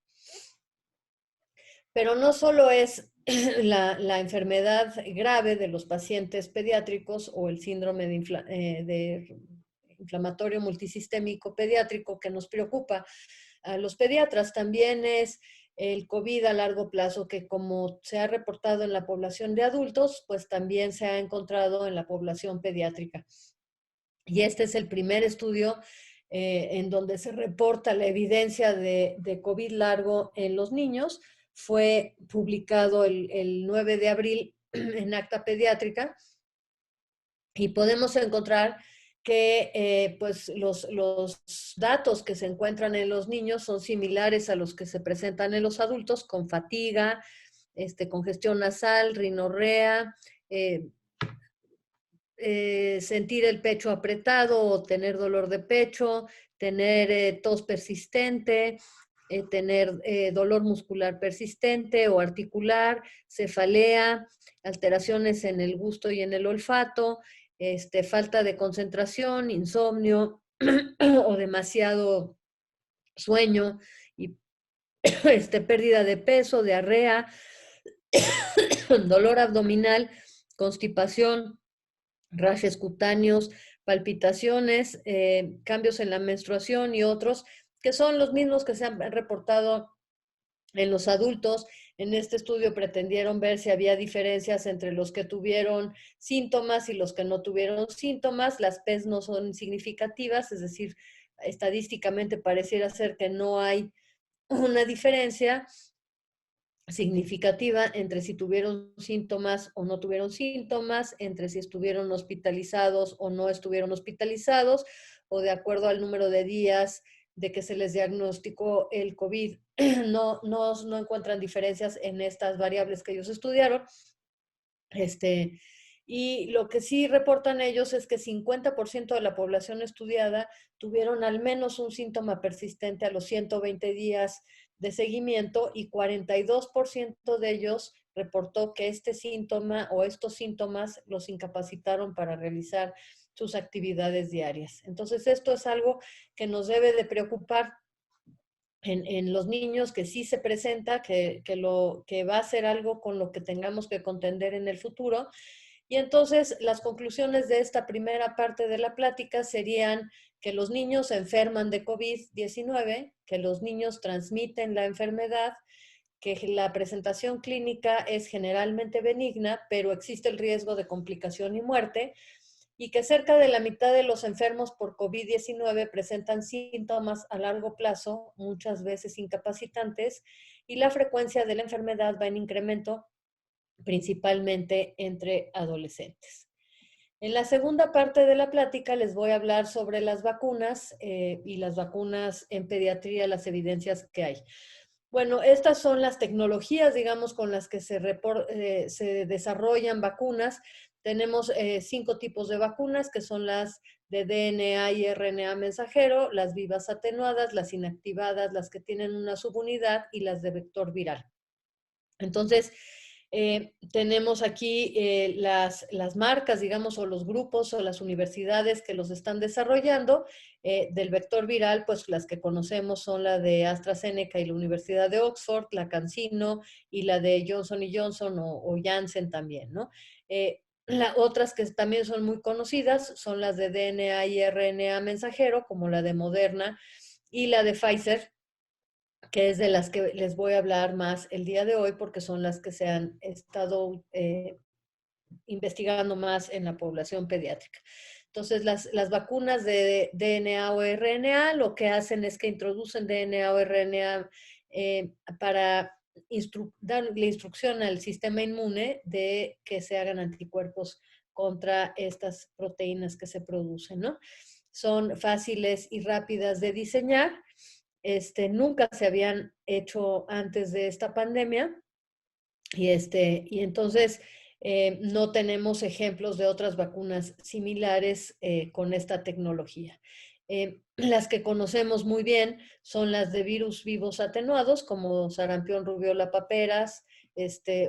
Pero no solo es la enfermedad grave de los pacientes pediátricos o el síndrome de inflamatorio multisistémico pediátrico que nos preocupa a los pediatras, también es el COVID a largo plazo, que como se ha reportado en la población de adultos, pues también se ha encontrado en la población pediátrica. Y este es el primer estudio en donde se reporta la evidencia de COVID largo en los niños. Fue publicado el 9 de abril en Acta Pediátrica y podemos encontrar que pues los datos que se encuentran en los niños son similares a los que se presentan en los adultos, con fatiga, congestión nasal, rinorrea, sentir el pecho apretado o tener dolor de pecho, tener tos persistente, tener dolor muscular persistente o articular, cefalea, alteraciones en el gusto y en el olfato, falta de concentración, insomnio o demasiado sueño y pérdida de peso, diarrea, dolor abdominal, constipación, rashes cutáneos, palpitaciones, cambios en la menstruación y otros que son los mismos que se han reportado en los adultos. En este estudio pretendieron ver si había diferencias entre los que tuvieron síntomas y los que no tuvieron síntomas. Las PES no son significativas, es decir, estadísticamente pareciera ser que no hay una diferencia significativa entre si tuvieron síntomas o no tuvieron síntomas, entre si estuvieron hospitalizados o no estuvieron hospitalizados, o de acuerdo al número de días de que se les diagnosticó el COVID, no encuentran diferencias en estas variables que ellos estudiaron. Y lo que sí reportan ellos es que 50% de la población estudiada tuvieron al menos un síntoma persistente a los 120 días de seguimiento y 42% de ellos reportó que este síntoma o estos síntomas los incapacitaron para realizar sus actividades diarias. Entonces, esto es algo que nos debe de preocupar en los niños, que sí se presenta, que va a ser algo con lo que tengamos que contender en el futuro. Y entonces las conclusiones de esta primera parte de la plática serían que los niños se enferman de COVID-19, que los niños transmiten la enfermedad, que la presentación clínica es generalmente benigna, pero existe el riesgo de complicación y muerte, y que cerca de la mitad de los enfermos por COVID-19 presentan síntomas a largo plazo, muchas veces incapacitantes, y la frecuencia de la enfermedad va en incremento, principalmente entre adolescentes. En la segunda parte de la plática les voy a hablar sobre las vacunas y las vacunas en pediatría, las evidencias que hay. Bueno, estas son las tecnologías, digamos, con las que se desarrollan vacunas. Tenemos 5 tipos de vacunas, que son las de DNA y RNA mensajero, las vivas atenuadas, las inactivadas, las que tienen una subunidad y las de vector viral. Entonces, tenemos aquí las marcas, digamos, o los grupos o las universidades que los están desarrollando. Del vector viral, pues las que conocemos son la de AstraZeneca y la Universidad de Oxford, la CanSino y la de Johnson & Johnson o Janssen también, ¿no? Otras que también son muy conocidas son las de DNA y RNA mensajero, como la de Moderna y la de Pfizer, que es de las que les voy a hablar más el día de hoy, porque son las que se han estado investigando más en la población pediátrica. Entonces, las vacunas de DNA o RNA lo que hacen es que introducen DNA o RNA para darle instrucción al sistema inmune de que se hagan anticuerpos contra estas proteínas que se producen, ¿no? Son fáciles y rápidas de diseñar. Nunca se habían hecho antes de esta pandemia y entonces no tenemos ejemplos de otras vacunas similares con esta tecnología. Las que conocemos muy bien son las de virus vivos atenuados, como sarampión, rubiola, paperas,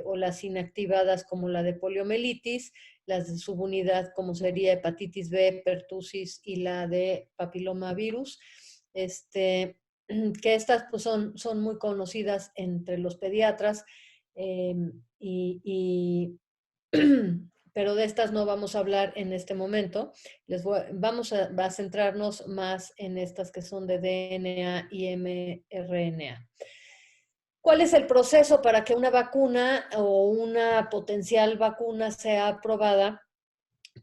o las inactivadas como la de poliomielitis, las de subunidad como sería hepatitis B, pertusis y la de papilomavirus. Que estas pues, son muy conocidas entre los pediatras, pero de estas no vamos a hablar en este momento. Vamos a centrarnos más en estas que son de DNA y mRNA. ¿Cuál es el proceso para que una vacuna o una potencial vacuna sea aprobada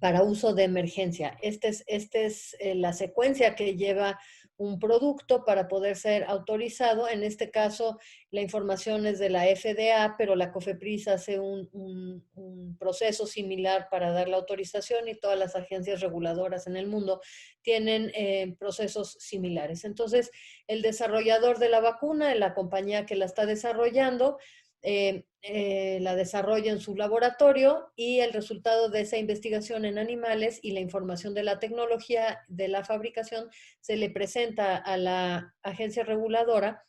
para uso de emergencia? Esta es la secuencia que lleva un producto para poder ser autorizado. En este caso, la información es de la FDA, pero la COFEPRIS hace un proceso similar para dar la autorización y todas las agencias reguladoras en el mundo tienen procesos similares. Entonces, el desarrollador de la vacuna, la compañía que la está desarrollando, la desarrolla en su laboratorio y el resultado de esa investigación en animales y la información de la tecnología de la fabricación se le presenta a la agencia reguladora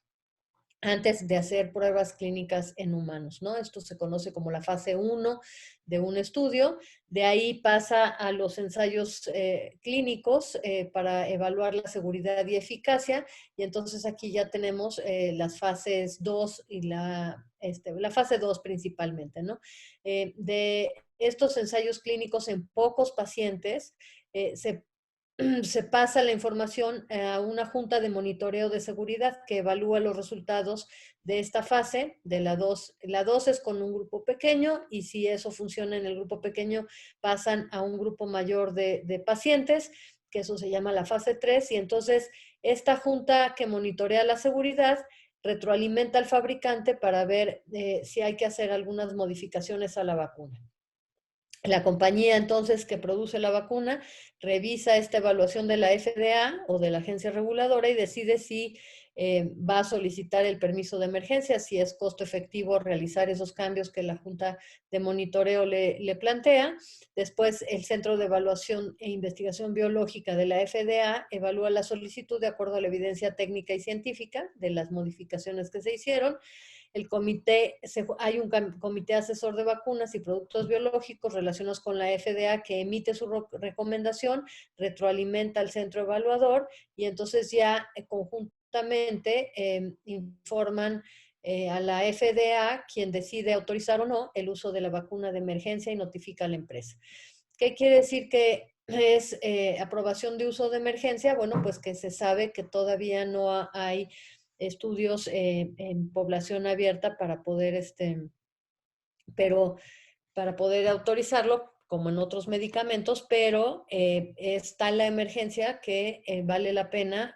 antes de hacer pruebas clínicas en humanos, ¿no? Esto se conoce como la fase 1 de un estudio. De ahí pasa a los ensayos clínicos para evaluar la seguridad y eficacia. Y entonces aquí ya tenemos las fases 2 y la fase 2 principalmente, ¿no? De estos ensayos clínicos en pocos pacientes se pasa la información a una junta de monitoreo de seguridad que evalúa los resultados de esta fase, de la 2. La 2 es con un grupo pequeño y si eso funciona en el grupo pequeño, pasan a un grupo mayor de pacientes, que eso se llama la fase 3. Y entonces esta junta que monitorea la seguridad retroalimenta al fabricante para ver si hay que hacer algunas modificaciones a la vacuna. La compañía entonces que produce la vacuna revisa esta evaluación de la FDA o de la agencia reguladora y decide si va a solicitar el permiso de emergencia, si es costo efectivo realizar esos cambios que la Junta de Monitoreo le plantea. Después, el Centro de Evaluación e Investigación Biológica de la FDA evalúa la solicitud de acuerdo a la evidencia técnica y científica de las modificaciones que se hicieron. Hay un comité asesor de vacunas y productos biológicos relacionados con la FDA que emite su recomendación, retroalimenta al centro evaluador y entonces ya conjuntamente informan a la FDA, quien decide autorizar o no el uso de la vacuna de emergencia y notifica a la empresa. ¿Qué quiere decir que es aprobación de uso de emergencia? Bueno, pues que se sabe que todavía no hay estudios en población abierta para poder, pero para poder autorizarlo, como en otros medicamentos, pero está la emergencia que vale la pena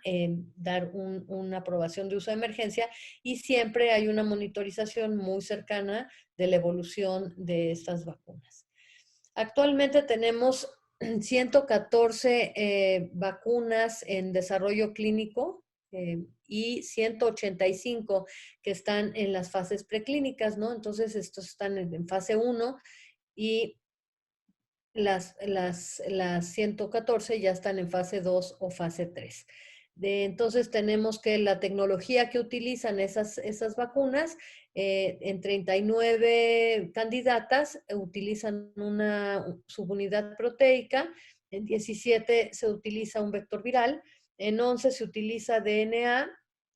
dar una aprobación de uso de emergencia y siempre hay una monitorización muy cercana de la evolución de estas vacunas. Actualmente tenemos 114 vacunas en desarrollo clínico y 185 que están en las fases preclínicas, ¿no? Entonces, estos están en fase 1 y las 114 ya están en fase 2 o fase 3. Entonces tenemos que la tecnología que utilizan esas vacunas, en 39 candidatas utilizan una subunidad proteica, en 17 se utiliza un vector viral, en 11 se utiliza DNA,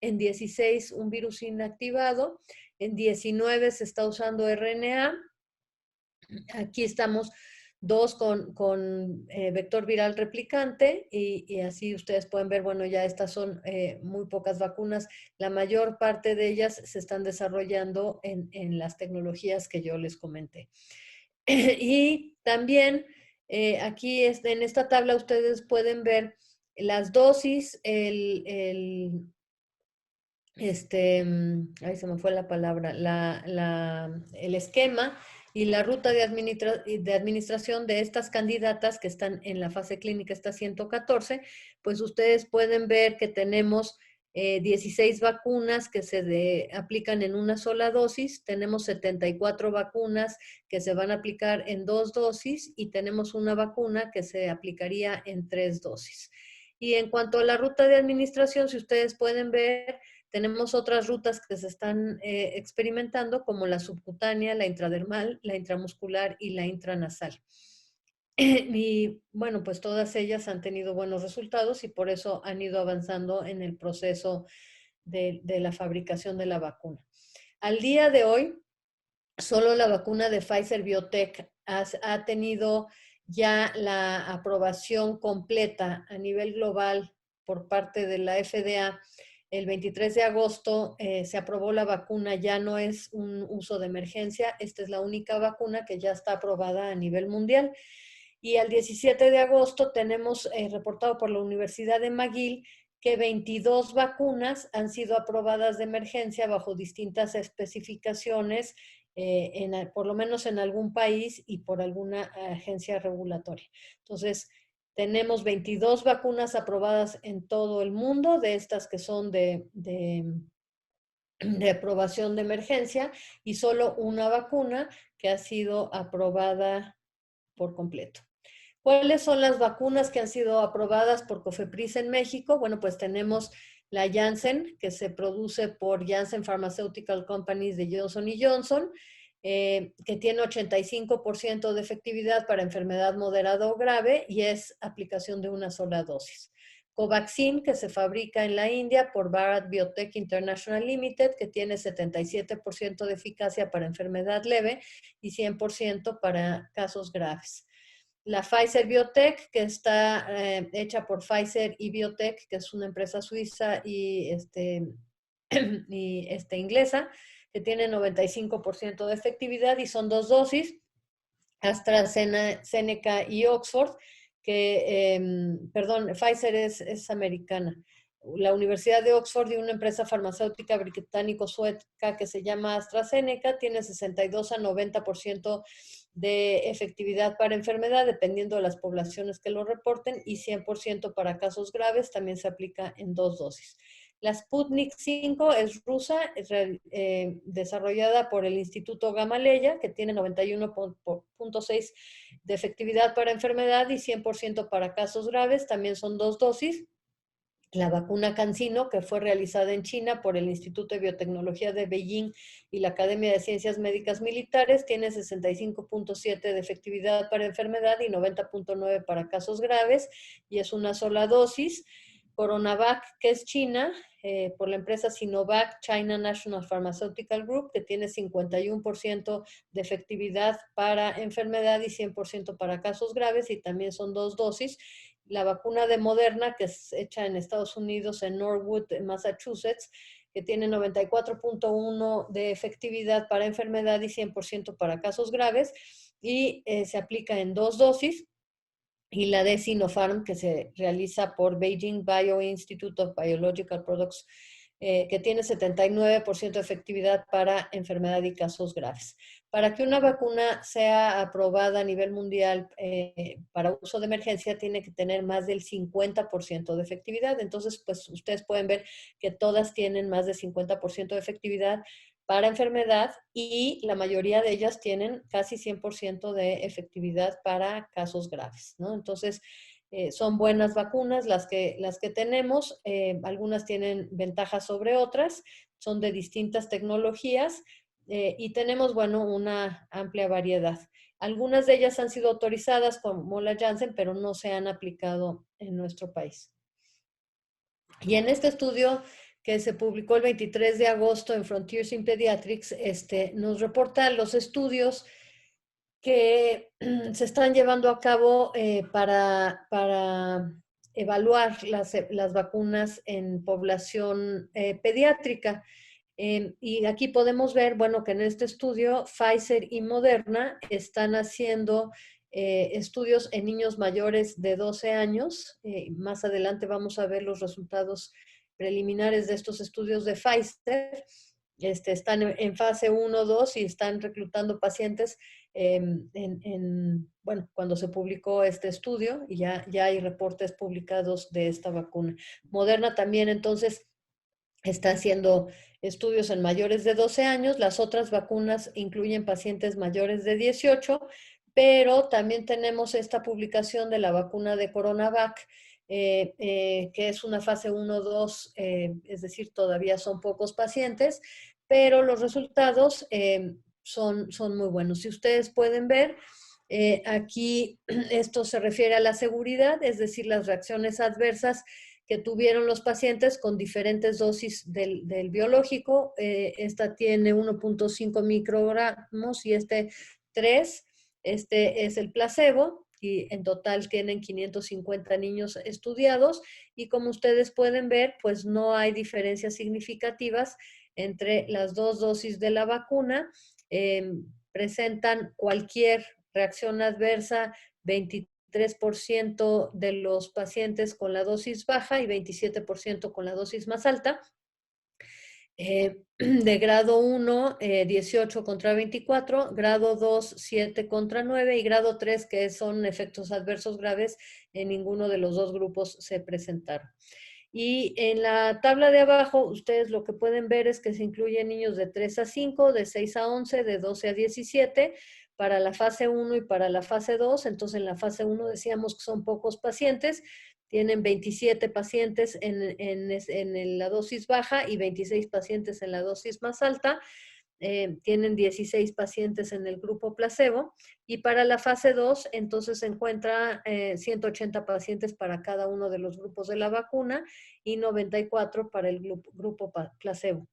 en 16 un virus inactivado, en 19 se está usando RNA. Aquí estamos dos con vector viral replicante y así ustedes pueden ver, bueno, ya estas son muy pocas vacunas. La mayor parte de ellas se están desarrollando en las tecnologías que yo les comenté. Y también aquí en esta tabla ustedes pueden ver las dosis, ahí se me fue la palabra, el esquema y la ruta de administración de estas candidatas que están en la fase clínica, esta 114, pues ustedes pueden ver que tenemos 16 vacunas que se aplican en una sola dosis, tenemos 74 vacunas que se van a aplicar en 2 dosis y tenemos una vacuna que se aplicaría en 3 dosis. Y en cuanto a la ruta de administración, si ustedes pueden ver, tenemos otras rutas que se están experimentando, como la subcutánea, la intradermal, la intramuscular y la intranasal. Y bueno, pues todas ellas han tenido buenos resultados y por eso han ido avanzando en el proceso de la fabricación de la vacuna. Al día de hoy, solo la vacuna de Pfizer Biotech ha tenido ya la aprobación completa a nivel global por parte de la FDA. El 23 de agosto se aprobó la vacuna, ya no es un uso de emergencia, esta es la única vacuna que ya está aprobada a nivel mundial. Y al 17 de agosto tenemos reportado por la Universidad de McGill que 22 vacunas han sido aprobadas de emergencia bajo distintas especificaciones, por lo menos en algún país y por alguna agencia regulatoria. Entonces, tenemos 22 vacunas aprobadas en todo el mundo, de estas que son de aprobación de emergencia, y solo una vacuna que ha sido aprobada por completo. ¿Cuáles son las vacunas que han sido aprobadas por COFEPRIS en México? Bueno, pues tenemos la Janssen, que se produce por Janssen Pharmaceutical Companies de Johnson & Johnson, que tiene 85% de efectividad para enfermedad moderada o grave y es aplicación de una sola dosis. Covaxin, que se fabrica en la India por Bharat Biotech International Limited, que tiene 77% de eficacia para enfermedad leve y 100% para casos graves. La Pfizer Biotech, que está hecha por Pfizer y Biotech, que es una empresa suiza y inglesa, que tiene 95% de efectividad y son 2 dosis. AstraZeneca y Oxford, Pfizer es americana. la Universidad de Oxford y una empresa farmacéutica británico-sueca que se llama AstraZeneca tiene 62 a 90% de efectividad para enfermedad, dependiendo de las poblaciones que lo reporten, y 100% para casos graves, también se aplica en 2 dosis. La Sputnik 5 es rusa, es desarrollada por el Instituto Gamaleya, que tiene 91.6 de efectividad para enfermedad y 100% para casos graves, también son 2 dosis. La vacuna CanSino, que fue realizada en China por el Instituto de Biotecnología de Beijing y la Academia de Ciencias Médicas Militares, tiene 65.7 de efectividad para enfermedad y 90.9 para casos graves, y es una sola dosis. Coronavac, que es China, por la empresa Sinovac China National Pharmaceutical Group, que tiene 51% de efectividad para enfermedad y 100% para casos graves, y también son 2 dosis. La vacuna de Moderna, que es hecha en Estados Unidos, en Norwood, Massachusetts, que tiene 94.1 de efectividad para enfermedad y 100% para casos graves, y se aplica en 2 dosis. Y la de Sinopharm, que se realiza por Beijing Bioinstitute of Biological Products, que tiene 79% de efectividad para enfermedad y casos graves. Para que una vacuna sea aprobada a nivel mundial para uso de emergencia, tiene que tener más del 50% de efectividad. Entonces, pues ustedes pueden ver que todas tienen más del 50% de efectividad para enfermedad, y la mayoría de ellas tienen casi 100% de efectividad para casos graves, ¿no? Entonces, son buenas vacunas las que tenemos. Algunas tienen ventajas sobre otras, son de distintas tecnologías, y tenemos, bueno, una amplia variedad. Algunas de ellas han sido autorizadas como la Janssen, pero no se han aplicado en nuestro país. Y en este estudio que se publicó el 23 de agosto en Frontiers in Pediatrics, nos reporta los estudios que se están llevando a cabo para evaluar las vacunas en población pediátrica. Y aquí podemos ver, bueno, que en este estudio Pfizer y Moderna están haciendo estudios en niños mayores de 12 años. Más adelante vamos a ver los resultados preliminares de estos estudios de Pfizer. Están en fase 1, 2 y están reclutando pacientes bueno, cuando se publicó este estudio, y ya hay reportes publicados de esta vacuna. Moderna también, entonces, está haciendo estudios en mayores de 12 años. Las otras vacunas incluyen pacientes mayores de 18, pero también tenemos esta publicación de la vacuna de Coronavac, que es una fase 1-2, es decir, todavía son pocos pacientes, pero los resultados son muy buenos. Si ustedes pueden ver, aquí esto se refiere a la seguridad, es decir, las reacciones adversas que tuvieron los pacientes con diferentes dosis del biológico. Esta tiene 1.5 microgramos y 3. Este es el placebo, y en total tienen 550 niños estudiados, y como ustedes pueden ver, pues no hay diferencias significativas entre las 2 dosis de la vacuna. Presentan cualquier reacción adversa 23% de los pacientes con la dosis baja y 27% con la dosis más alta. De grado 1, 18 contra 24, grado 2, 7 contra 9, y grado 3, que son efectos adversos graves, en ninguno de los 2 grupos se presentaron. Y en la tabla de abajo, ustedes lo que pueden ver es que se incluyen niños de 3 a 5, de 6 a 11, de 12 a 17, para la fase 1 y para la fase 2. Entonces, en la fase 1 decíamos que son pocos pacientes, tienen 27 pacientes en la dosis baja y 26 pacientes en la dosis más alta. Tienen 16 pacientes en el grupo placebo, y para la fase 2 entonces se encuentra 180 pacientes para cada uno de los grupos de la vacuna y 94 para el grupo placebo.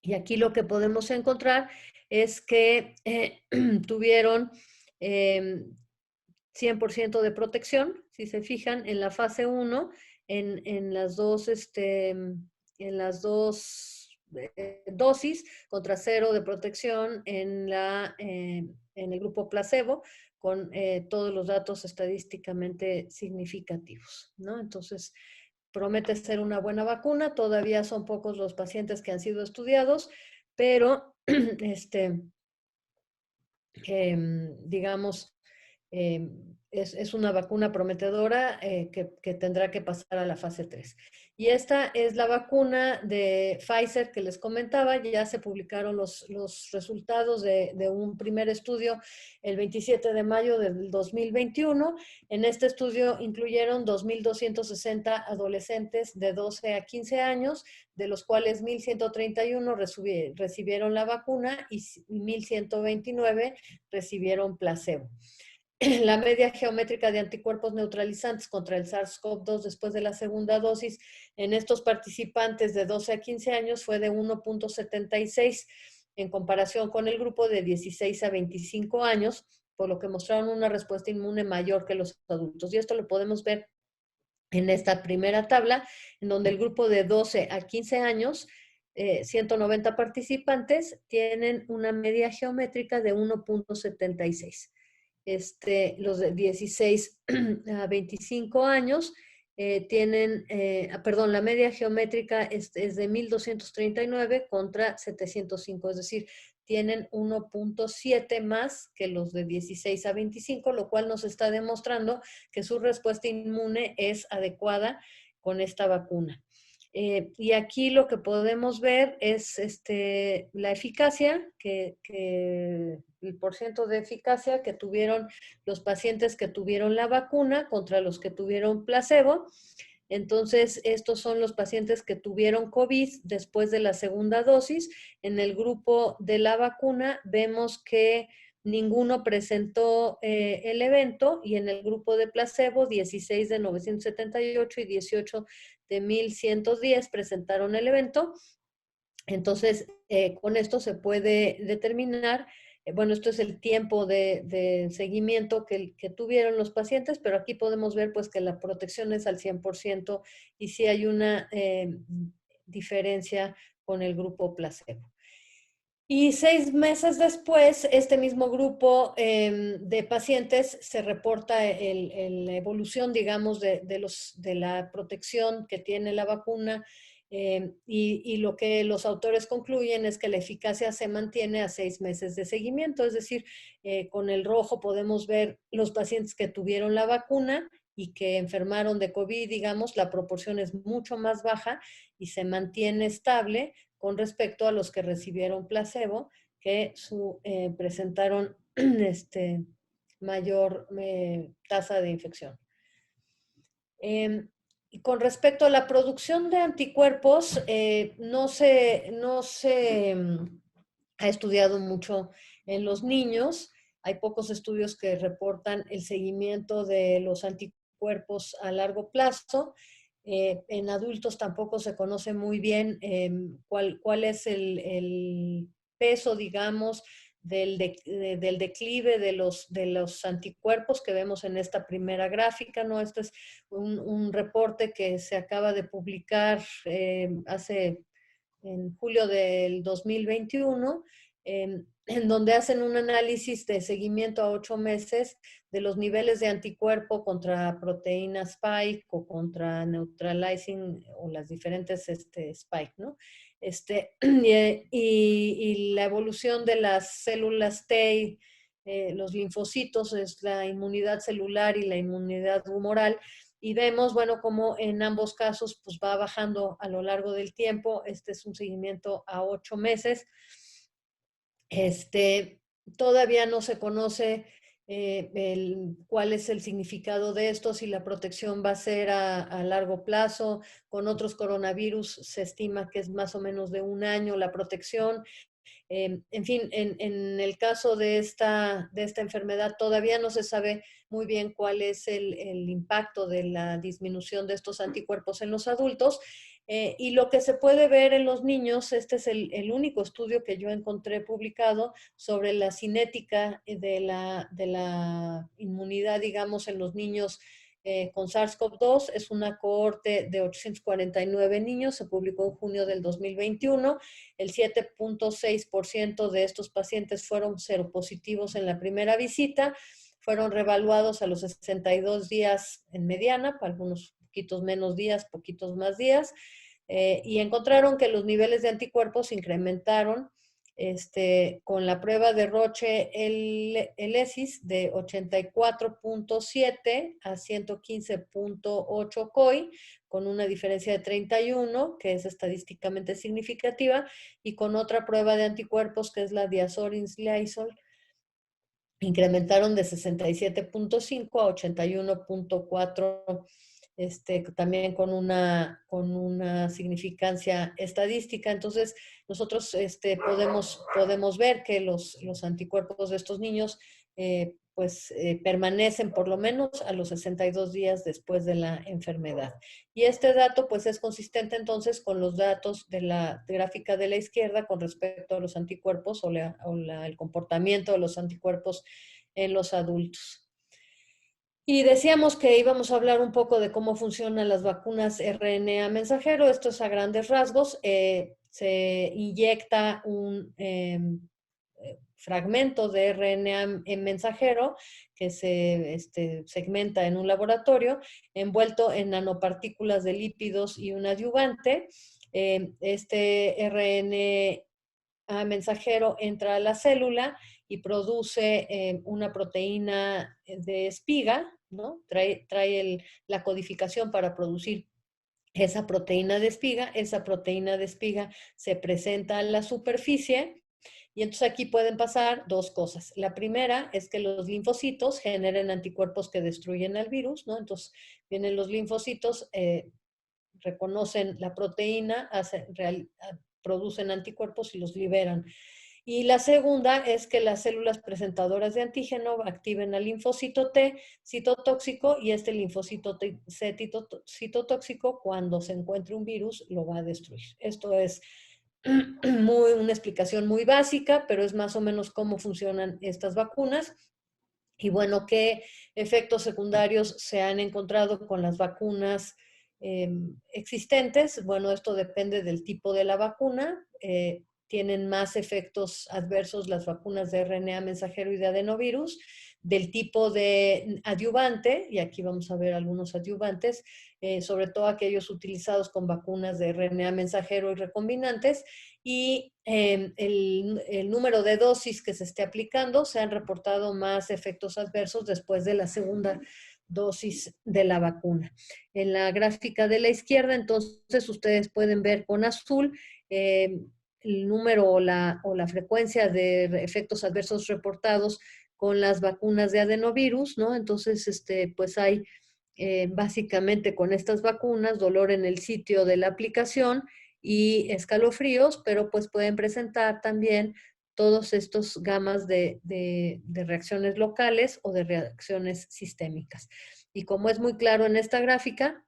Y aquí lo que podemos encontrar es que tuvieron 100% de protección. Si se fijan, en la fase 1, en las dos dosis, contra 0 de protección en el grupo placebo, con todos los datos estadísticamente significativos, ¿no? Entonces, promete ser una buena vacuna. Todavía son pocos los pacientes que han sido estudiados, pero digamos, es una vacuna prometedora que tendrá que pasar a la fase 3. Y esta es la vacuna de Pfizer que les comentaba. Ya se publicaron los resultados de un primer estudio el 27 de mayo del 2021. En este estudio incluyeron 2.260 adolescentes de 12 a 15 años, de los cuales 1.131 recibieron la vacuna y 1.129 recibieron placebo. La media geométrica de anticuerpos neutralizantes contra el SARS-CoV-2 después de la segunda dosis en estos participantes de 12 a 15 años fue de 1.76 en comparación con el grupo de 16 a 25 años, por lo que mostraron una respuesta inmune mayor que los adultos. Y esto lo podemos ver en esta primera tabla, en donde el grupo de 12 a 15 años, 190 participantes, tienen una media geométrica de 1.76. Los de 16 a 25 años tienen, la media geométrica es de 1.239 contra 705, es decir, tienen 1.7 más que los de 16 a 25, lo cual nos está demostrando que su respuesta inmune es adecuada con esta vacuna. Y aquí lo que podemos ver es la eficacia, el porcentaje de eficacia que tuvieron los pacientes que tuvieron la vacuna contra los que tuvieron placebo. Entonces, estos son los pacientes que tuvieron COVID después de la segunda dosis. En el grupo de la vacuna vemos que ninguno presentó el evento, y en el grupo de placebo, 16 de 978 y 18 de 1110 presentaron el evento. Entonces, con esto se puede determinar, esto es el tiempo de seguimiento que tuvieron los pacientes, pero aquí podemos ver pues que la protección es al 100% y sí hay una diferencia con el grupo placebo. Y 6 meses después, este mismo grupo de pacientes se reporta la evolución, digamos, de la protección que tiene la vacuna, y lo que los autores concluyen es que la eficacia se mantiene a 6 meses de seguimiento. Es decir, con el rojo podemos ver los pacientes que tuvieron la vacuna y que enfermaron de COVID, digamos, la proporción es mucho más baja y se mantiene estable con respecto a los que recibieron placebo, que presentaron mayor tasa de infección. Y con respecto a la producción de anticuerpos, no se ha estudiado mucho en los niños. Hay pocos estudios que reportan el seguimiento de los anticuerpos a largo plazo. En adultos tampoco se conoce muy bien cuál es el peso, digamos, del declive de los anticuerpos que vemos en esta primera gráfica, ¿no? Este es un reporte que se acaba de publicar en julio del 2021, en donde hacen un análisis de seguimiento a 8 meses de los niveles de anticuerpo contra proteína spike o contra neutralizing o las diferentes spike, ¿no? Y la evolución de las células T, los linfocitos, es la inmunidad celular y la inmunidad humoral. Y vemos, bueno, cómo en ambos casos pues va bajando a lo largo del tiempo. Este es un seguimiento a 8 meses. Todavía no se conoce cuál es el significado de esto, si la protección va a ser a largo plazo. Con otros coronavirus se estima que es más o menos de 1 año la protección. En fin, en el caso de esta enfermedad todavía no se sabe muy bien cuál es el impacto de la disminución de estos anticuerpos en los adultos. Y lo que se puede ver en los niños, este es el único estudio que yo encontré publicado sobre la cinética de la inmunidad, digamos, en los niños con SARS-CoV-2. Es una cohorte de 849 niños, se publicó en junio del 2021. El 7.6% de estos pacientes fueron seropositivos en la primera visita, fueron reevaluados a los 62 días en mediana, para algunos poquitos menos días, poquitos más días, y encontraron que los niveles de anticuerpos se incrementaron con la prueba de Roche-Elesis de 84.7 a 115.8 COI, con una diferencia de 31, que es estadísticamente significativa, y con otra prueba de anticuerpos, que es la Diazorin-Lysol, incrementaron de 67.5 a 81.4, también con una significancia estadística. Entonces, nosotros podemos ver que los anticuerpos de estos niños permanecen por lo menos a los 62 días después de la enfermedad. Y este dato pues es consistente entonces con los datos de la gráfica de la izquierda con respecto a los anticuerpos el comportamiento de los anticuerpos en los adultos. Y decíamos que íbamos a hablar un poco de cómo funcionan las vacunas RNA mensajero. Esto es a grandes rasgos. Se inyecta un fragmento de RNA mensajero que se segmenta en un laboratorio, envuelto en nanopartículas de lípidos y un adyuvante. Este RNA mensajero entra a la célula y produce una proteína de espiga, ¿no? Trae la codificación para producir esa proteína de espiga. Esa proteína de espiga se presenta a la superficie y entonces aquí pueden pasar dos cosas. La primera es que los linfocitos generen anticuerpos que destruyen al virus, ¿no? Entonces vienen los linfocitos, reconocen la proteína, producen anticuerpos y los liberan. Y la segunda es que las células presentadoras de antígeno activen al linfocito T citotóxico, y este linfocito T citotóxico, cuando se encuentre un virus, lo va a destruir. Esto es una explicación muy básica, pero es más o menos cómo funcionan estas vacunas. Y bueno, ¿qué efectos secundarios se han encontrado con las vacunas existentes? Bueno, esto depende del tipo de la vacuna. Tienen más efectos adversos las vacunas de RNA mensajero y de adenovirus, del tipo de adyuvante, y aquí vamos a ver algunos adyuvantes, sobre todo aquellos utilizados con vacunas de RNA mensajero y recombinantes, y el número de dosis que se esté aplicando. Se han reportado más efectos adversos después de la segunda dosis de la vacuna. En la gráfica de la izquierda, entonces, ustedes pueden ver con azul el número o la frecuencia de efectos adversos reportados con las vacunas de adenovirus, ¿no? Entonces, pues hay básicamente con estas vacunas dolor en el sitio de la aplicación y escalofríos, pero pues pueden presentar también todos estos gamas de reacciones locales o de reacciones sistémicas. Y como es muy claro en esta gráfica,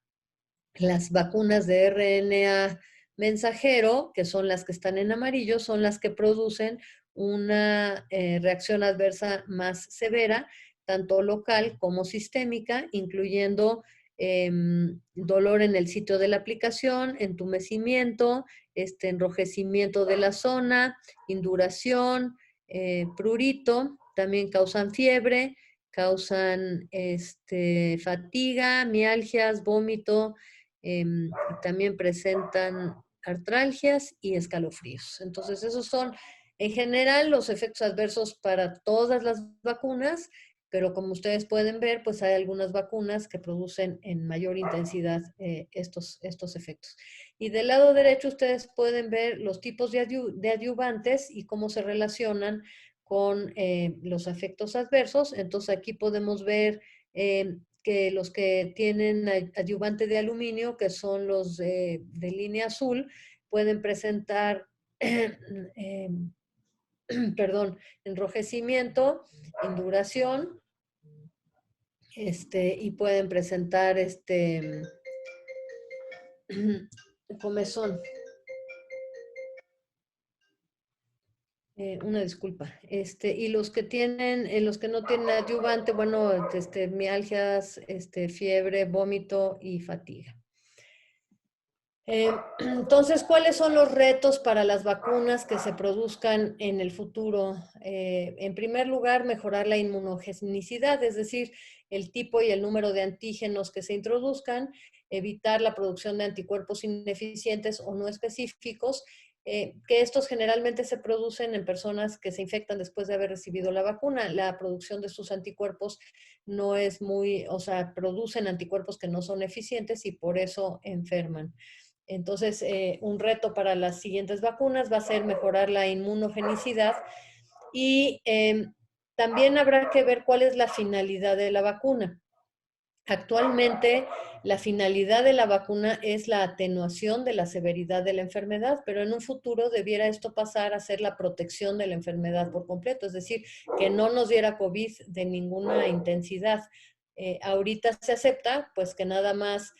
las vacunas de RNA mensajero, que son las que están en amarillo, son las que producen una reacción adversa más severa, tanto local como sistémica, incluyendo dolor en el sitio de la aplicación, entumecimiento, enrojecimiento de la zona, induración, prurito. También causan fiebre, causan fatiga, mialgias, vómito, también presentan artralgias y escalofríos. Entonces, esos son en general los efectos adversos para todas las vacunas, pero como ustedes pueden ver, pues hay algunas vacunas que producen en mayor intensidad estos efectos. Y del lado derecho ustedes pueden ver los tipos de adyuvantes y cómo se relacionan con los efectos adversos. Entonces aquí podemos ver que los que tienen adyuvante de aluminio, que son los de línea azul, pueden presentar perdón, enrojecimiento, induración, y pueden presentar comezón. Una disculpa. Y los que no tienen adyuvante, bueno, mialgias, fiebre, vómito y fatiga. Entonces, ¿cuáles son los retos para las vacunas que se produzcan en el futuro? En primer lugar, mejorar la inmunogenicidad, es decir, el tipo y el número de antígenos que se introduzcan. evitar la producción de anticuerpos ineficientes o no específicos, que estos generalmente se producen en personas que se infectan después de haber recibido la vacuna. La producción de sus anticuerpos no es muy, o sea, producen anticuerpos que no son eficientes y por eso enferman. Entonces, un reto para las siguientes vacunas va a ser mejorar la inmunogenicidad y también habrá que ver cuál es la finalidad de la vacuna. Actualmente, la finalidad de la vacuna es la atenuación de la severidad de la enfermedad, pero en un futuro debiera esto pasar a ser la protección de la enfermedad por completo, es decir, que no nos diera COVID de ninguna intensidad. Ahorita se acepta, pues que nada más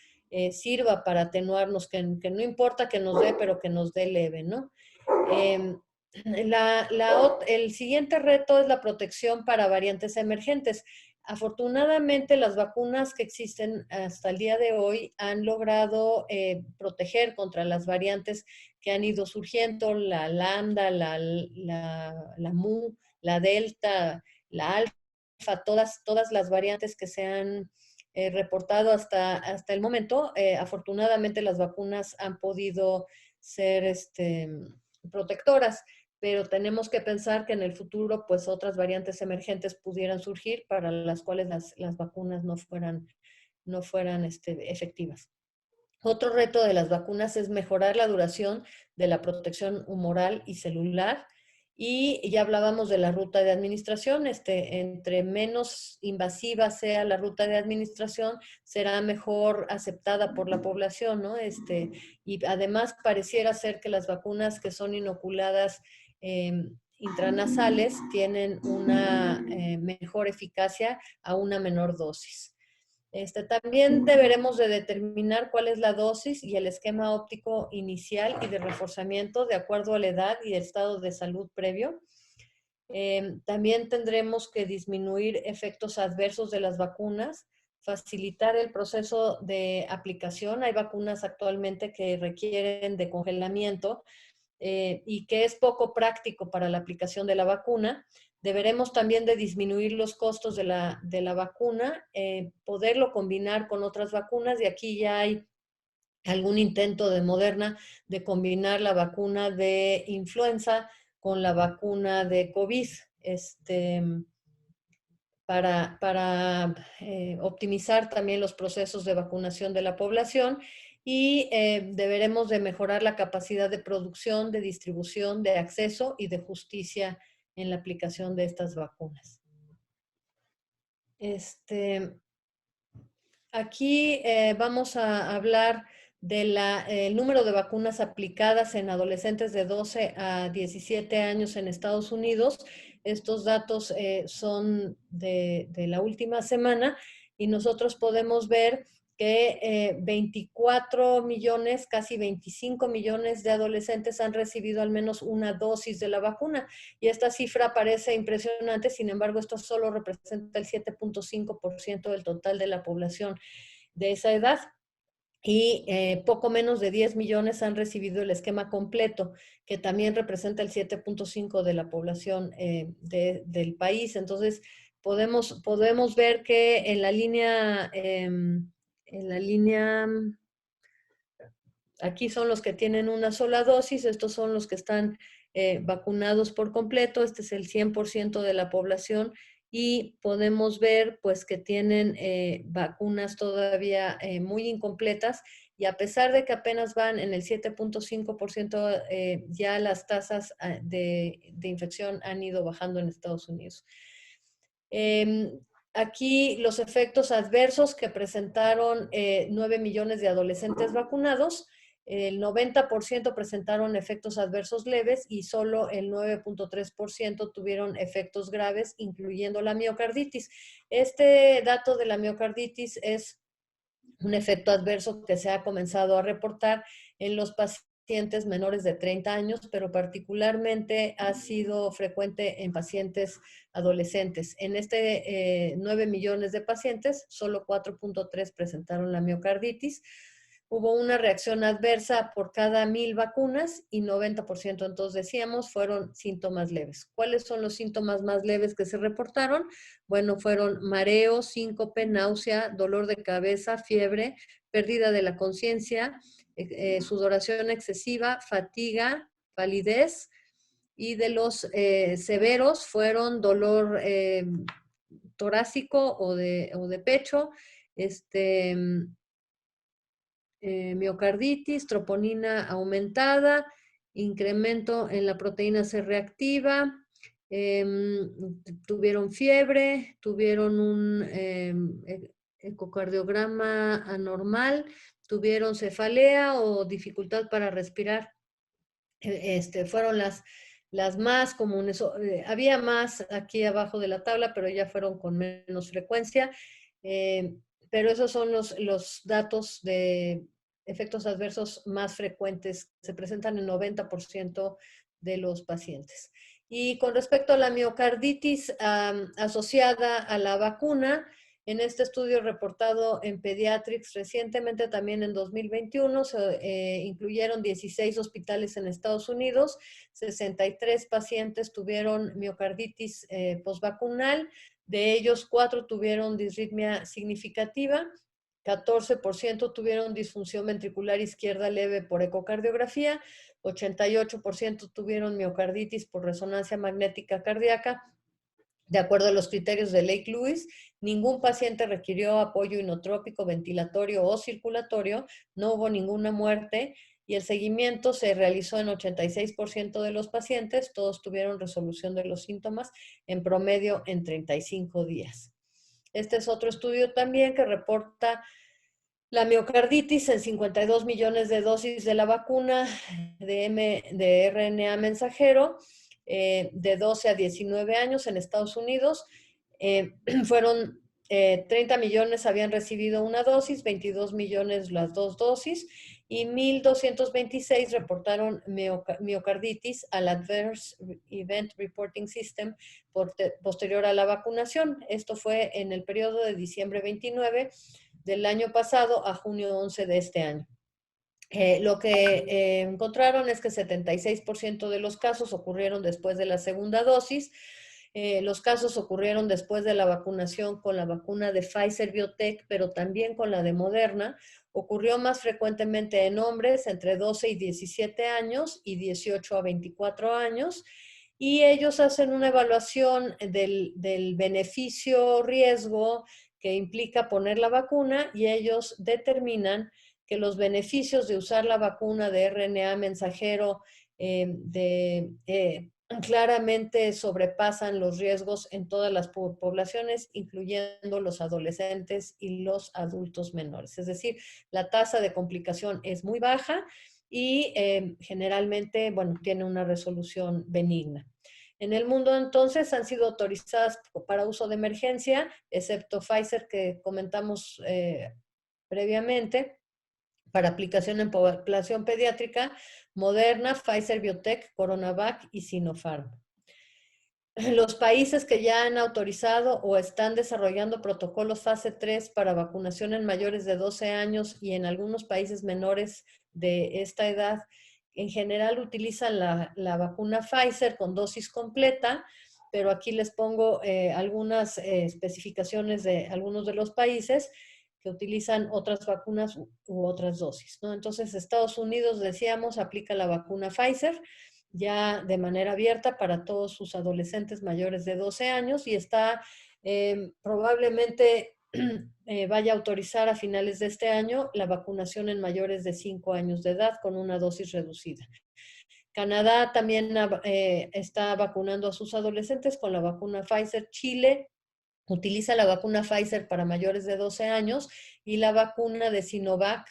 sirva para atenuarnos, que no importa que nos dé, pero que nos dé leve, ¿no? El siguiente reto es la protección para variantes emergentes. Afortunadamente, las vacunas que existen hasta el día de hoy han logrado proteger contra las variantes que han ido surgiendo, la lambda, la mu, la delta, la alfa, todas las variantes que se han reportado hasta el momento. Afortunadamente, las vacunas han podido ser protectoras, pero tenemos que pensar que en el futuro pues otras variantes emergentes pudieran surgir para las cuales las vacunas no fueran efectivas. Otro reto de las vacunas es mejorar la duración de la protección humoral y celular. Y ya hablábamos de la ruta de administración. Entre menos invasiva sea la ruta de administración, será mejor aceptada por la población, ¿no? Y además pareciera ser que las vacunas que son inoculadas intranasales tienen una mejor eficacia a una menor dosis. También deberemos de determinar cuál es la dosis y el esquema óptico inicial y de reforzamiento de acuerdo a la edad y el estado de salud previo. También tendremos que disminuir efectos adversos de las vacunas, facilitar el proceso de aplicación. Hay vacunas actualmente que requieren de congelamiento y que es poco práctico para la aplicación de la vacuna. Deberemos también de disminuir los costos de la vacuna, poderlo combinar con otras vacunas, y aquí ya hay algún intento de Moderna de combinar la vacuna de influenza con la vacuna de COVID, para optimizar también los procesos de vacunación de la población. Y deberemos de mejorar la capacidad de producción, de distribución, de acceso y de justicia en la aplicación de estas vacunas. Aquí vamos a hablar del número de vacunas aplicadas en adolescentes de 12 a 17 años en Estados Unidos. Estos datos son de la última semana y nosotros podemos ver que 24 millones, casi 25 millones de adolescentes han recibido al menos una dosis de la vacuna. Y esta cifra parece impresionante, sin embargo, esto solo representa el 7.5% del total de la población de esa edad. Y poco menos de 10 millones han recibido el esquema completo, que también representa el 7.5% de la población del país. Entonces, podemos ver que en la línea, aquí son los que tienen una sola dosis, estos son los que están vacunados por completo, este es el 100% de la población, y podemos ver pues que tienen vacunas todavía muy incompletas, y a pesar de que apenas van en el 7.5%, ya las tasas de infección han ido bajando en Estados Unidos. Aquí los efectos adversos que presentaron 9 millones de adolescentes vacunados. El 90% presentaron efectos adversos leves y solo el 9.3% tuvieron efectos graves, incluyendo la miocarditis. Este dato de la miocarditis es un efecto adverso que se ha comenzado a reportar en los pacientes menores de 30 años, pero particularmente ha sido frecuente en pacientes adolescentes. En 9 millones de pacientes, solo 4.3 presentaron la miocarditis. hubo una reacción adversa por cada 1000 vacunas y 90%, entonces decíamos, fueron síntomas leves. ¿Cuáles son los síntomas más leves que se reportaron? Bueno, fueron mareo, síncope, náusea, dolor de cabeza, fiebre, pérdida de la conciencia, sudoración excesiva, fatiga, palidez, y de los severos fueron dolor torácico o de pecho, miocarditis, troponina aumentada, incremento en la proteína C reactiva, tuvieron fiebre, tuvieron un ecocardiograma anormal, tuvieron cefalea o dificultad para respirar. Fueron las más comunes. Había más aquí abajo de la tabla, pero ya fueron con menos frecuencia. Pero esos son los datos de efectos adversos más frecuentes. Se presentan en 90% de los pacientes. Y con respecto a la miocarditis asociada a la vacuna, en este estudio reportado en Pediatrics recientemente, también en 2021, se incluyeron 16 hospitales en Estados Unidos, 63 pacientes tuvieron miocarditis postvacunal, de ellos 4 tuvieron disritmia significativa, 14% tuvieron disfunción ventricular izquierda leve por ecocardiografía, 88% tuvieron miocarditis por resonancia magnética cardíaca. De acuerdo a los criterios de Lake Lewis, ningún paciente requirió apoyo inotrópico, ventilatorio o circulatorio, no hubo ninguna muerte y el seguimiento se realizó en 86% de los pacientes, todos tuvieron resolución de los síntomas en promedio en 35 días. Este es otro estudio también que reporta la miocarditis en 52 millones de dosis de la vacuna de RNA mensajero, de 12 a 19 años en Estados Unidos. Fueron 30 millones habían recibido una dosis, 22 millones las 2 dosis y 1,226 reportaron miocarditis al Adverse Event Reporting System posterior a la vacunación. Esto fue en el periodo de diciembre 29 del año pasado a junio 11 de este año. Lo que encontraron es que 76% de los casos ocurrieron después de la segunda dosis. Los casos ocurrieron después de la vacunación con la vacuna de Pfizer Biotech, pero también con la de Moderna. Ocurrió más frecuentemente en hombres entre 12 y 17 años y 18 a 24 años. Y ellos hacen una evaluación del beneficio-riesgo que implica poner la vacuna y ellos determinan que los beneficios de usar la vacuna de RNA mensajero claramente sobrepasan los riesgos en todas las poblaciones, incluyendo los adolescentes y los adultos menores. Es decir, la tasa de complicación es muy baja y generalmente, bueno, tiene una resolución benigna. En el mundo, entonces, han sido autorizadas para uso de emergencia, excepto Pfizer, que comentamos previamente, para aplicación en población pediátrica, Moderna, Pfizer Biotech, CoronaVac y Sinopharm. Los países que ya han autorizado o están desarrollando protocolos fase 3 para vacunación en mayores de 12 años y en algunos países menores de esta edad, en general utilizan la vacuna Pfizer con dosis completa, pero aquí les pongo algunas especificaciones de algunos de los países que utilizan otras vacunas u otras dosis, ¿no? Entonces, Estados Unidos, decíamos, aplica la vacuna Pfizer ya de manera abierta para todos sus adolescentes mayores de 12 años y está probablemente vaya a autorizar a finales de este año la vacunación en mayores de 5 años de edad con una dosis reducida. Canadá también está vacunando a sus adolescentes con la vacuna Pfizer. Chile utiliza la vacuna Pfizer para mayores de 12 años y la vacuna de Sinovac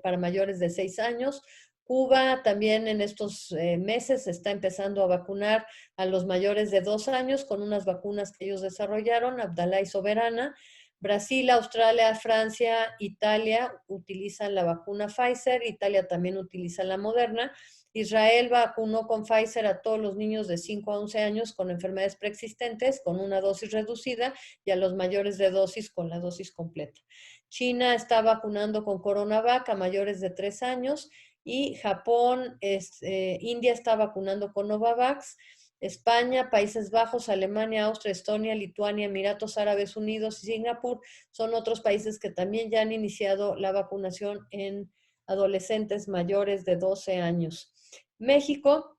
para mayores de 6 años. Cuba también en estos meses está empezando a vacunar a los mayores de 2 años con unas vacunas que ellos desarrollaron, Abdala y Soberana. Brasil, Australia, Francia, Italia utilizan la vacuna Pfizer, Italia también utiliza la Moderna Israel vacunó con Pfizer a todos los niños de 5 a 11 años con enfermedades preexistentes con una dosis reducida y a los mayores de dosis con la dosis completa. China está vacunando con CoronaVac a mayores de 3 años y Japón, India está vacunando con Novavax. España, Países Bajos, Alemania, Austria, Estonia, Lituania, Emiratos Árabes Unidos y Singapur son otros países que también ya han iniciado la vacunación en adolescentes mayores de 12 años. México,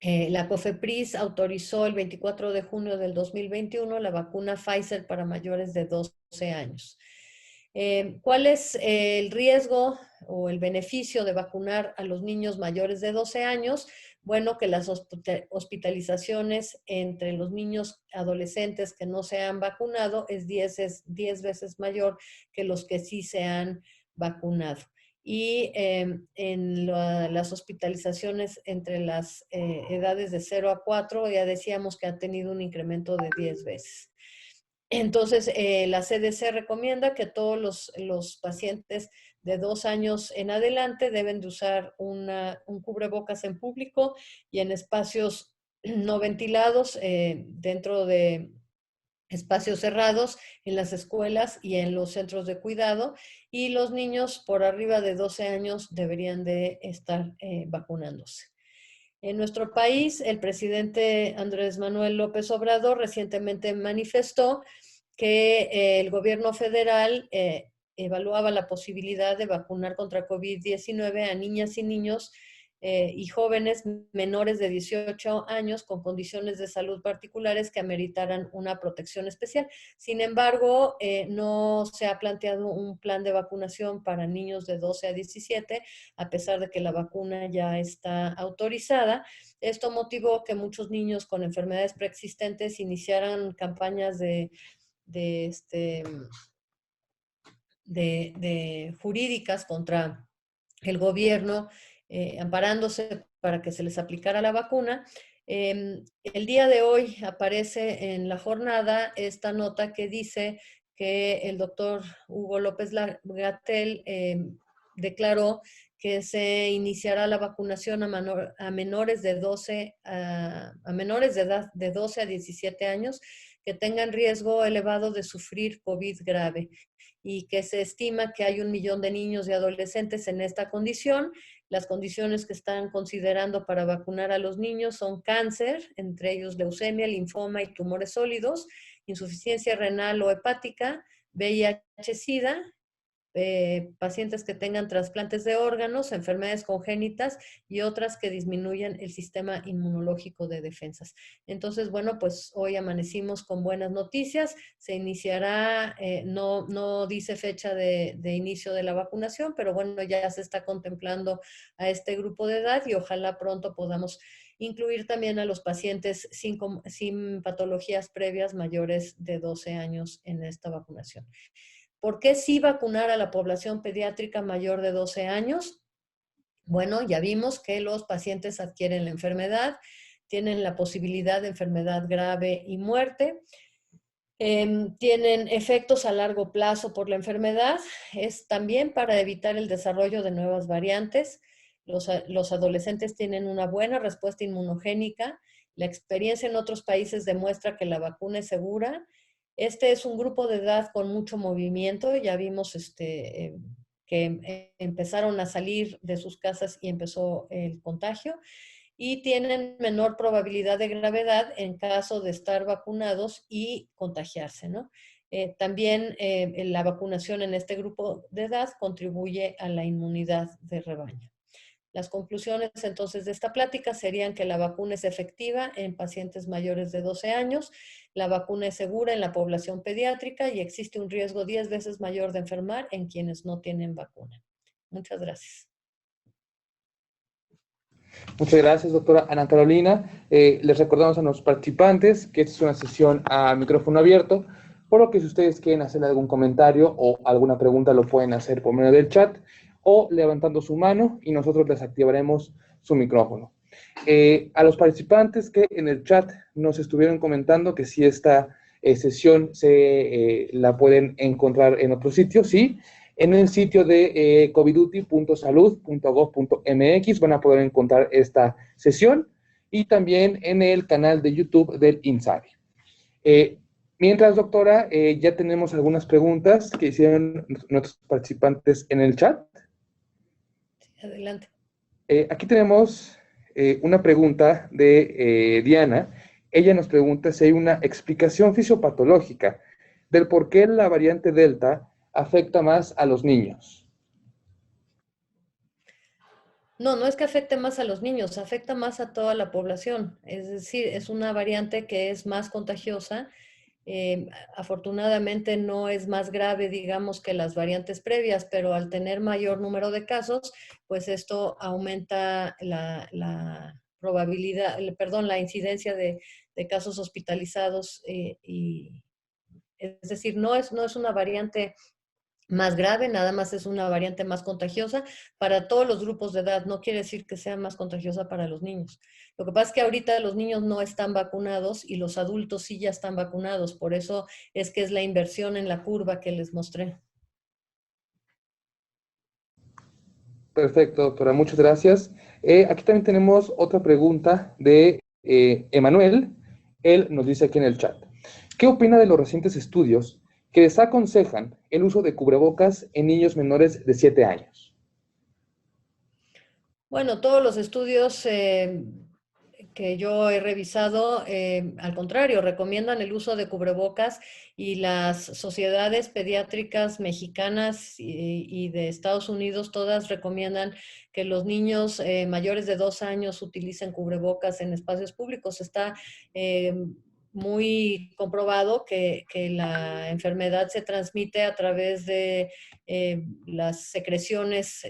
la COFEPRIS autorizó el 24 de junio del 2021 la vacuna Pfizer para mayores de 12 años. ¿Cuál es el riesgo o el beneficio de vacunar a los niños mayores de 12 años? Bueno, que las hospitalizaciones entre los niños adolescentes que no se han vacunado es 10 veces mayor que los que sí se han vacunado. Y en las hospitalizaciones entre las edades de 0 a 4 ya decíamos que ha tenido un incremento de 10 veces. Entonces, la CDC recomienda que todos los pacientes de 2 años en adelante deben de usar un cubrebocas en público y en espacios no ventilados, dentro de espacios cerrados, en las escuelas y en los centros de cuidado. Y los niños por arriba de 12 años deberían de estar vacunándose. En nuestro país, el presidente Andrés Manuel López Obrador recientemente manifestó que el gobierno federal evaluaba la posibilidad de vacunar contra COVID-19 a niñas y niños y jóvenes menores de 18 años con condiciones de salud particulares que ameritaran una protección especial. Sin embargo, no se ha planteado un plan de vacunación para niños de 12 a 17, a pesar de que la vacuna ya está autorizada. Esto motivó que muchos niños con enfermedades preexistentes iniciaran campañas de jurídicas contra el gobierno, amparándose para que se les aplicara la vacuna. El día de hoy aparece en la jornada esta nota que dice que el doctor Hugo López-Gatell declaró que se iniciará la vacunación a menores de edad de 12 a 17 años que tengan riesgo elevado de sufrir COVID grave, y que se estima que hay 1 millón de niños y adolescentes en esta condición. Las condiciones que están considerando para vacunar a los niños son cáncer, entre ellos leucemia, linfoma y tumores sólidos, insuficiencia renal o hepática, VIH-Sida, pacientes que tengan trasplantes de órganos, enfermedades congénitas y otras que disminuyan el sistema inmunológico de defensas. Entonces, bueno, pues hoy amanecimos con buenas noticias. Se iniciará, no dice fecha de inicio de la vacunación, pero bueno, ya se está contemplando a este grupo de edad y ojalá pronto podamos incluir también a los pacientes sin patologías previas mayores de 12 años en esta vacunación. ¿Por qué sí vacunar a la población pediátrica mayor de 12 años? Bueno, ya vimos que los pacientes adquieren la enfermedad, tienen la posibilidad de enfermedad grave y muerte, tienen efectos a largo plazo por la enfermedad, es también para evitar el desarrollo de nuevas variantes. Los adolescentes tienen una buena respuesta inmunogénica. La experiencia en otros países demuestra que la vacuna es segura. Este es un grupo de edad con mucho movimiento. Ya vimos que empezaron a salir de sus casas y empezó el contagio. Y tienen menor probabilidad de gravedad en caso de estar vacunados y contagiarse, ¿no? También la vacunación en este grupo de edad contribuye a la inmunidad de rebaño. Las conclusiones entonces de esta plática serían que la vacuna es efectiva en pacientes mayores de 12 años, la vacuna es segura en la población pediátrica y existe un riesgo 10 veces mayor de enfermar en quienes no tienen vacuna. Muchas gracias. Muchas gracias, doctora Ana Carolina. Les recordamos a los participantes que esta es una sesión a micrófono abierto, por lo que si ustedes quieren hacer algún comentario o alguna pregunta lo pueden hacer por medio del chat o levantando su mano y nosotros les activaremos su micrófono. A los participantes que en el chat nos estuvieron comentando que si esta sesión la pueden encontrar en otro sitio, sí. En el sitio de coviduty.salud.gov.mx van a poder encontrar esta sesión y también en el canal de YouTube del INSABI. Mientras, doctora, ya tenemos algunas preguntas que hicieron nuestros participantes en el chat. Adelante. Aquí tenemos una pregunta de Diana. Ella nos pregunta si hay una explicación fisiopatológica del por qué la variante Delta afecta más a los niños. No, no es que afecte más a los niños, afecta más a toda la población. Es decir, es una variante que es más contagiosa. Afortunadamente no es más grave, digamos, que las variantes previas, pero al tener mayor número de casos, pues esto aumenta la probabilidad, perdón, la incidencia de casos hospitalizados. Es decir, no es una variante más grave, nada más es una variante más contagiosa para todos los grupos de edad. No quiere decir que sea más contagiosa para los niños. Lo que pasa es que ahorita los niños no están vacunados y los adultos sí ya están vacunados. Por eso es que es la inversión en la curva que les mostré. Perfecto, doctora, muchas gracias. Aquí también tenemos otra pregunta de Emanuel. Él nos dice aquí en el chat: ¿qué opina de los recientes estudios que desaconsejan el uso de cubrebocas en niños menores de 7 años? Bueno, todos los estudios que yo he revisado, al contrario, recomiendan el uso de cubrebocas, y las sociedades pediátricas mexicanas y de Estados Unidos todas recomiendan que los niños mayores de 2 años utilicen cubrebocas en espacios públicos. Está muy comprobado que la enfermedad se transmite a través de las secreciones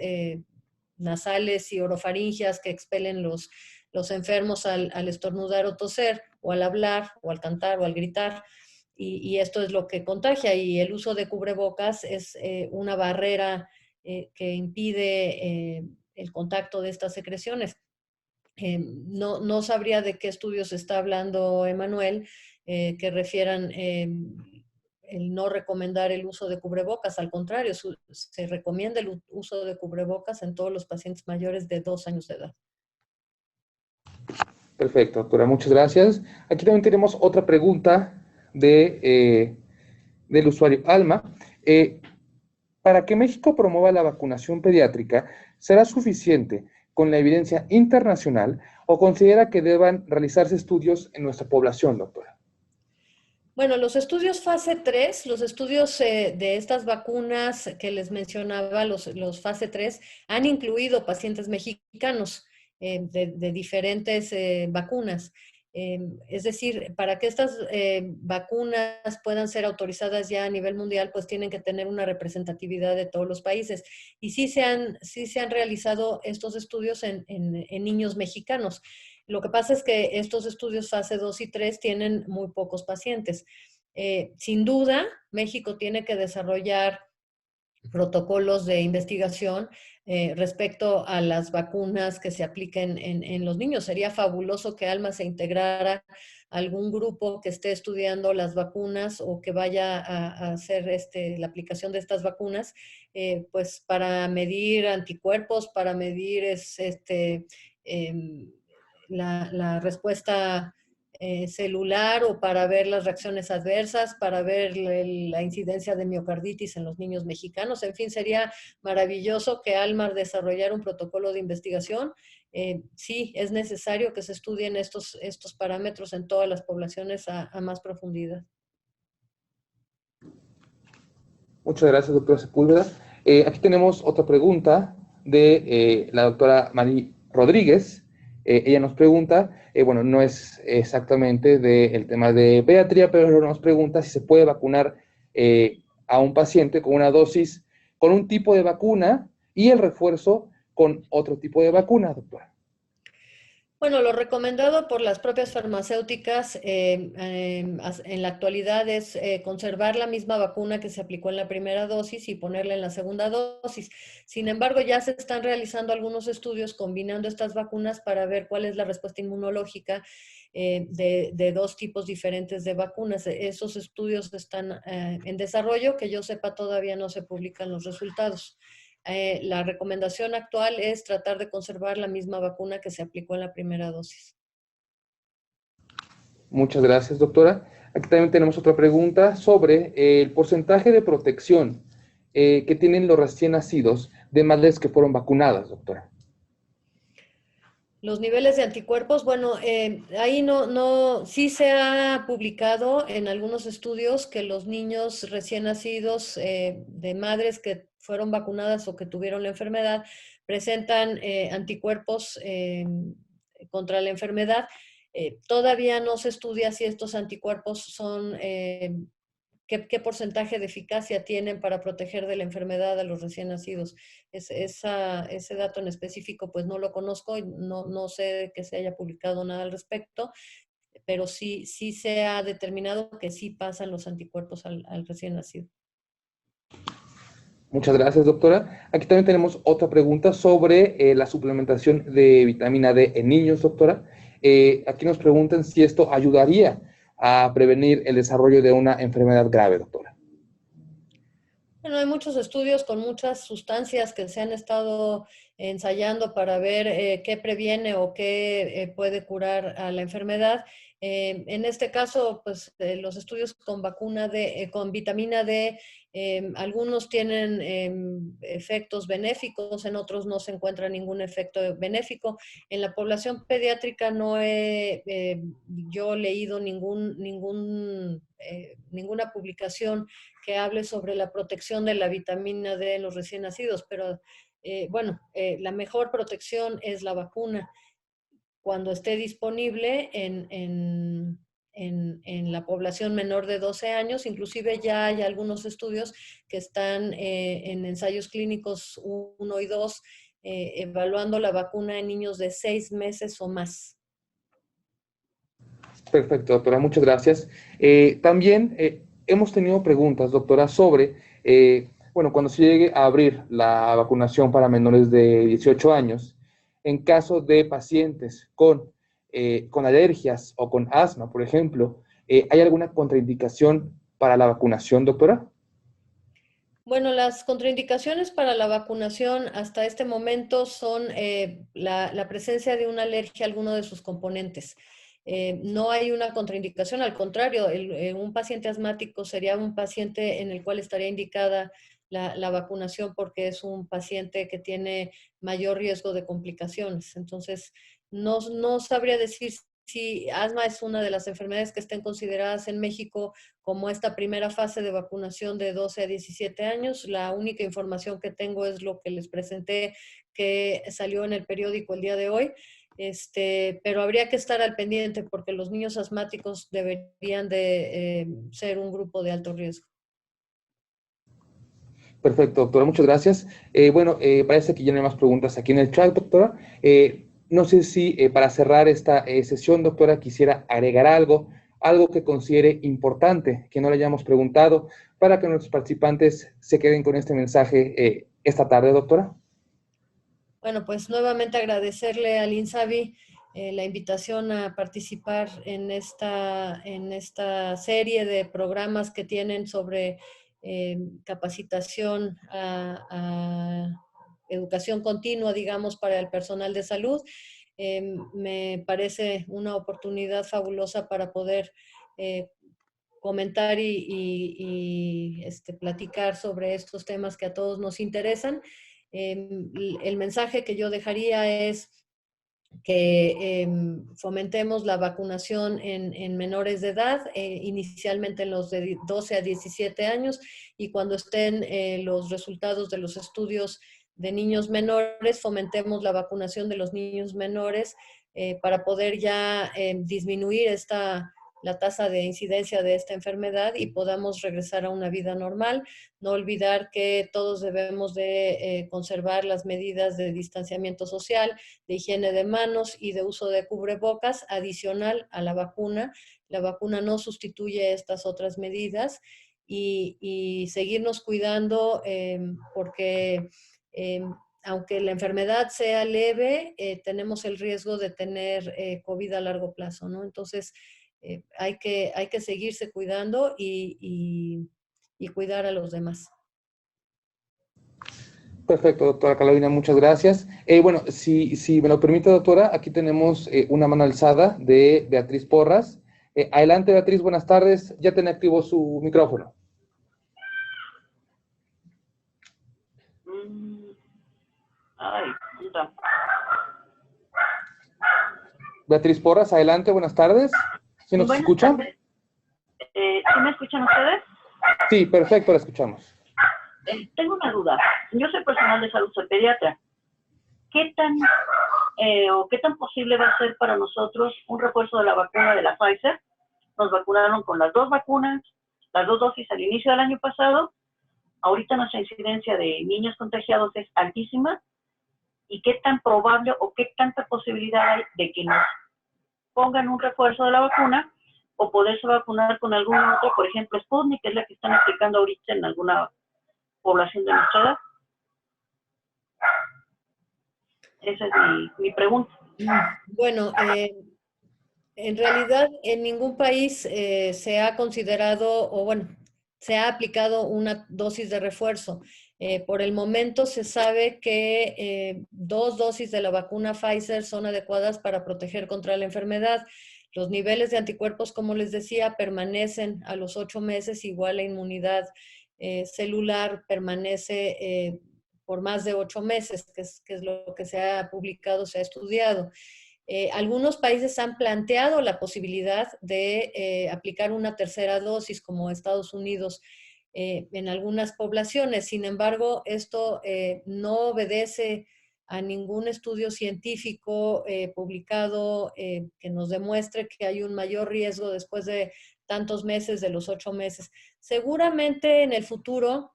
nasales y orofaringias que expelen los enfermos al estornudar o toser, o al hablar, o al cantar, o al gritar. Y esto es lo que contagia, y el uso de cubrebocas es una barrera que impide el contacto de estas secreciones. No sabría de qué estudios está hablando Emanuel, que refieran el no recomendar el uso de cubrebocas. Al contrario, se recomienda el uso de cubrebocas en todos los pacientes mayores de 2 años de edad. Perfecto, doctora, muchas gracias. Aquí también tenemos otra pregunta del usuario Alma. Para que México promueva la vacunación pediátrica, ¿será suficiente con la evidencia internacional o considera que deban realizarse estudios en nuestra población, doctora? Bueno, los estudios fase 3, los estudios de estas vacunas que les mencionaba, los fase 3, han incluido pacientes mexicanos de diferentes vacunas. Es decir, para que estas vacunas puedan ser autorizadas ya a nivel mundial, pues tienen que tener una representatividad de todos los países. Y sí se han realizado estos estudios en niños mexicanos. Lo que pasa es que estos estudios fase 2 y 3 tienen muy pocos pacientes. Sin duda, México tiene que desarrollar protocolos de investigación respecto a las vacunas que se apliquen en los niños. Sería fabuloso que Alma se integrara a algún grupo que esté estudiando las vacunas o que vaya a hacer la aplicación de estas vacunas, pues para medir anticuerpos, para medir la respuesta celular, o para ver las reacciones adversas, para ver la incidencia de miocarditis en los niños mexicanos. En fin, sería maravilloso que Almar desarrollara un protocolo de investigación. Sí, es necesario que se estudien estos parámetros en todas las poblaciones a más profundidad. Muchas gracias, doctora Sepúlveda. Aquí tenemos otra pregunta de la doctora Mari Rodríguez. Ella nos pregunta, bueno, no es exactamente del tema de pediatría, pero nos pregunta si se puede vacunar a un paciente con una dosis, con un tipo de vacuna, y el refuerzo con otro tipo de vacuna, doctora. Bueno, lo recomendado por las propias farmacéuticas en la actualidad es conservar la misma vacuna que se aplicó en la primera dosis y ponerla en la segunda dosis. Sin embargo, ya se están realizando algunos estudios combinando estas vacunas para ver cuál es la respuesta inmunológica de dos tipos diferentes de vacunas. Esos estudios están en desarrollo, que yo sepa todavía no se publican los resultados. La recomendación actual es tratar de conservar la misma vacuna que se aplicó en la primera dosis. Muchas gracias, doctora. Aquí también tenemos otra pregunta sobre el porcentaje de protección que tienen los recién nacidos de madres que fueron vacunadas, doctora. Los niveles de anticuerpos, bueno, ahí sí se ha publicado en algunos estudios que los niños recién nacidos de madres que fueron vacunadas o que tuvieron la enfermedad presentan anticuerpos contra la enfermedad. Todavía no se estudia si estos anticuerpos son qué porcentaje de eficacia tienen para proteger de la enfermedad a los recién nacidos. Ese dato en específico pues no lo conozco y no sé que se haya publicado nada al respecto, pero sí se ha determinado que sí pasan los anticuerpos al recién nacido. Muchas gracias, doctora. Aquí también tenemos otra pregunta sobre la suplementación de vitamina D en niños, doctora. Aquí nos preguntan si esto ayudaría a prevenir el desarrollo de una enfermedad grave, doctora. Bueno, hay muchos estudios con muchas sustancias que se han estado ensayando para ver qué previene o qué puede curar a la enfermedad. En este caso, pues los estudios con con vitamina D, algunos tienen efectos benéficos, en otros no se encuentra ningún efecto benéfico. En la población pediátrica no he yo leído ninguna publicación que hable sobre la protección de la vitamina D en los recién nacidos, pero la mejor protección es la vacuna cuando esté disponible en la población menor de 12 años. Inclusive ya hay algunos estudios que están en ensayos clínicos 1 y 2 evaluando la vacuna en niños de 6 meses o más. Perfecto, doctora, muchas gracias. También hemos tenido preguntas, doctora, sobre, cuando se llegue a abrir la vacunación para menores de 18 años, en caso de pacientes con alergias o con asma, por ejemplo, ¿hay alguna contraindicación para la vacunación, doctora? Bueno, las contraindicaciones para la vacunación hasta este momento son la presencia de una alergia a alguno de sus componentes. No hay una contraindicación, al contrario, un paciente asmático sería un paciente en el cual estaría indicada la vacunación porque es un paciente que tiene mayor riesgo de complicaciones. Entonces, no sabría decir si asma es una de las enfermedades que estén consideradas en México como esta primera fase de vacunación de 12 a 17 años. La única información que tengo es lo que les presenté que salió en el periódico el día de hoy. Pero habría que estar al pendiente porque los niños asmáticos deberían de ser un grupo de alto riesgo. Perfecto, doctora, muchas gracias. Parece que ya no hay más preguntas aquí en el chat, doctora. No sé si para cerrar esta sesión, doctora, quisiera agregar algo que considere importante, que no le hayamos preguntado, para que nuestros participantes se queden con este mensaje esta tarde, doctora. Bueno, pues nuevamente agradecerle al INSABI la invitación a participar en esta serie de programas que tienen sobre capacitación a educación continua, digamos, para el personal de salud. Me parece una oportunidad fabulosa para poder comentar y platicar sobre estos temas que a todos nos interesan. El mensaje que yo dejaría es que fomentemos la vacunación en menores de edad, inicialmente en los de 12 a 17 años, y cuando estén los resultados de los estudios de niños menores, fomentemos la vacunación de los niños menores para poder ya disminuir la tasa de incidencia de esta enfermedad y podamos regresar a una vida normal. No olvidar que todos debemos de conservar las medidas de distanciamiento social, de higiene de manos y de uso de cubrebocas adicional a la vacuna. La vacuna no sustituye estas otras medidas y seguirnos cuidando porque aunque la enfermedad sea leve, tenemos el riesgo de tener COVID a largo plazo, ¿no? Entonces, hay que seguirse cuidando y cuidar a los demás. Perfecto, doctora Carolina, muchas gracias. Bueno, si me lo permite, doctora, aquí tenemos una mano alzada de Beatriz Porras. Adelante, Beatriz, buenas tardes. Ya tiene activo su micrófono. Ay, puta. Beatriz Porras, adelante, buenas tardes. ¿Sí nos escucha? ¿Sí me escuchan ustedes? Sí, perfecto, la escuchamos. Tengo una duda. Yo soy personal de salud, soy pediatra. ¿Qué tan posible va a ser para nosotros un refuerzo de la vacuna de la Pfizer? Nos vacunaron con las 2 vacunas, las 2 dosis al inicio del año pasado. Ahorita nuestra incidencia de niños contagiados es altísima. ¿Y qué tan probable o qué tanta posibilidad hay de que nos pongan un refuerzo de la vacuna o poderse vacunar con alguna otra, por ejemplo, Sputnik, que es la que están aplicando ahorita en alguna población de nuestra edad? Esa es mi pregunta. Bueno, en realidad en ningún país se ha considerado, o bueno, se ha aplicado una dosis de refuerzo. Por el momento se sabe que 2 dosis de la vacuna Pfizer son adecuadas para proteger contra la enfermedad. Los niveles de anticuerpos, como les decía, permanecen a los 8 meses, igual la inmunidad celular permanece por más de 8 meses, que es lo que se ha publicado, se ha estudiado. Algunos países han planteado la posibilidad de aplicar una tercera dosis, como Estados Unidos, en algunas poblaciones. Sin embargo, esto no obedece a ningún estudio científico publicado que nos demuestre que hay un mayor riesgo después de tantos meses, de los 8 meses. Seguramente en el futuro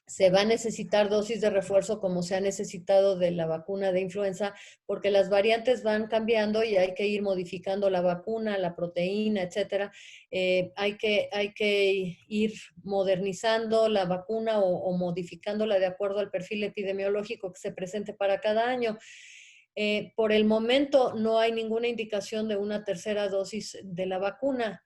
se va a necesitar dosis de refuerzo como se ha necesitado de la vacuna de influenza, porque las variantes van cambiando y hay que ir modificando la vacuna, la proteína, etcétera. Hay que ir modernizando la vacuna o modificándola de acuerdo al perfil epidemiológico que se presente para cada año. Por el momento no hay ninguna indicación de una tercera dosis de la vacuna.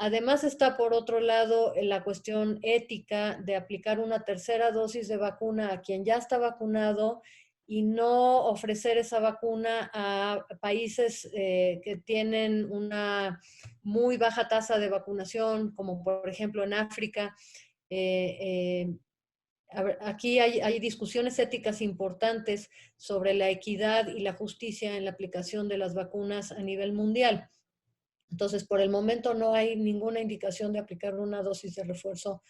Además está, por otro lado, la cuestión ética de aplicar una tercera dosis de vacuna a quien ya está vacunado y no ofrecer esa vacuna a países que tienen una muy baja tasa de vacunación, como por ejemplo en África. Aquí hay discusiones éticas importantes sobre la equidad y la justicia en la aplicación de las vacunas a nivel mundial. Entonces, por el momento no hay ninguna indicación de aplicar una dosis de refuerzo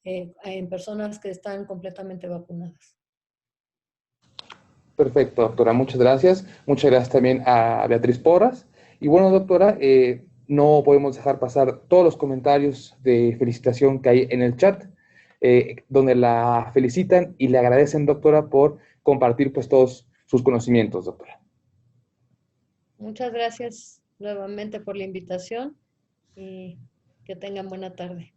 en personas que están completamente vacunadas. Perfecto, doctora, muchas gracias. Muchas gracias también a Beatriz Porras. Y bueno, doctora, no podemos dejar pasar todos los comentarios de felicitación que hay en el chat, donde la felicitan y le agradecen, doctora, por compartir pues todos sus conocimientos, doctora. Muchas gracias nuevamente por la invitación y que tengan buena tarde.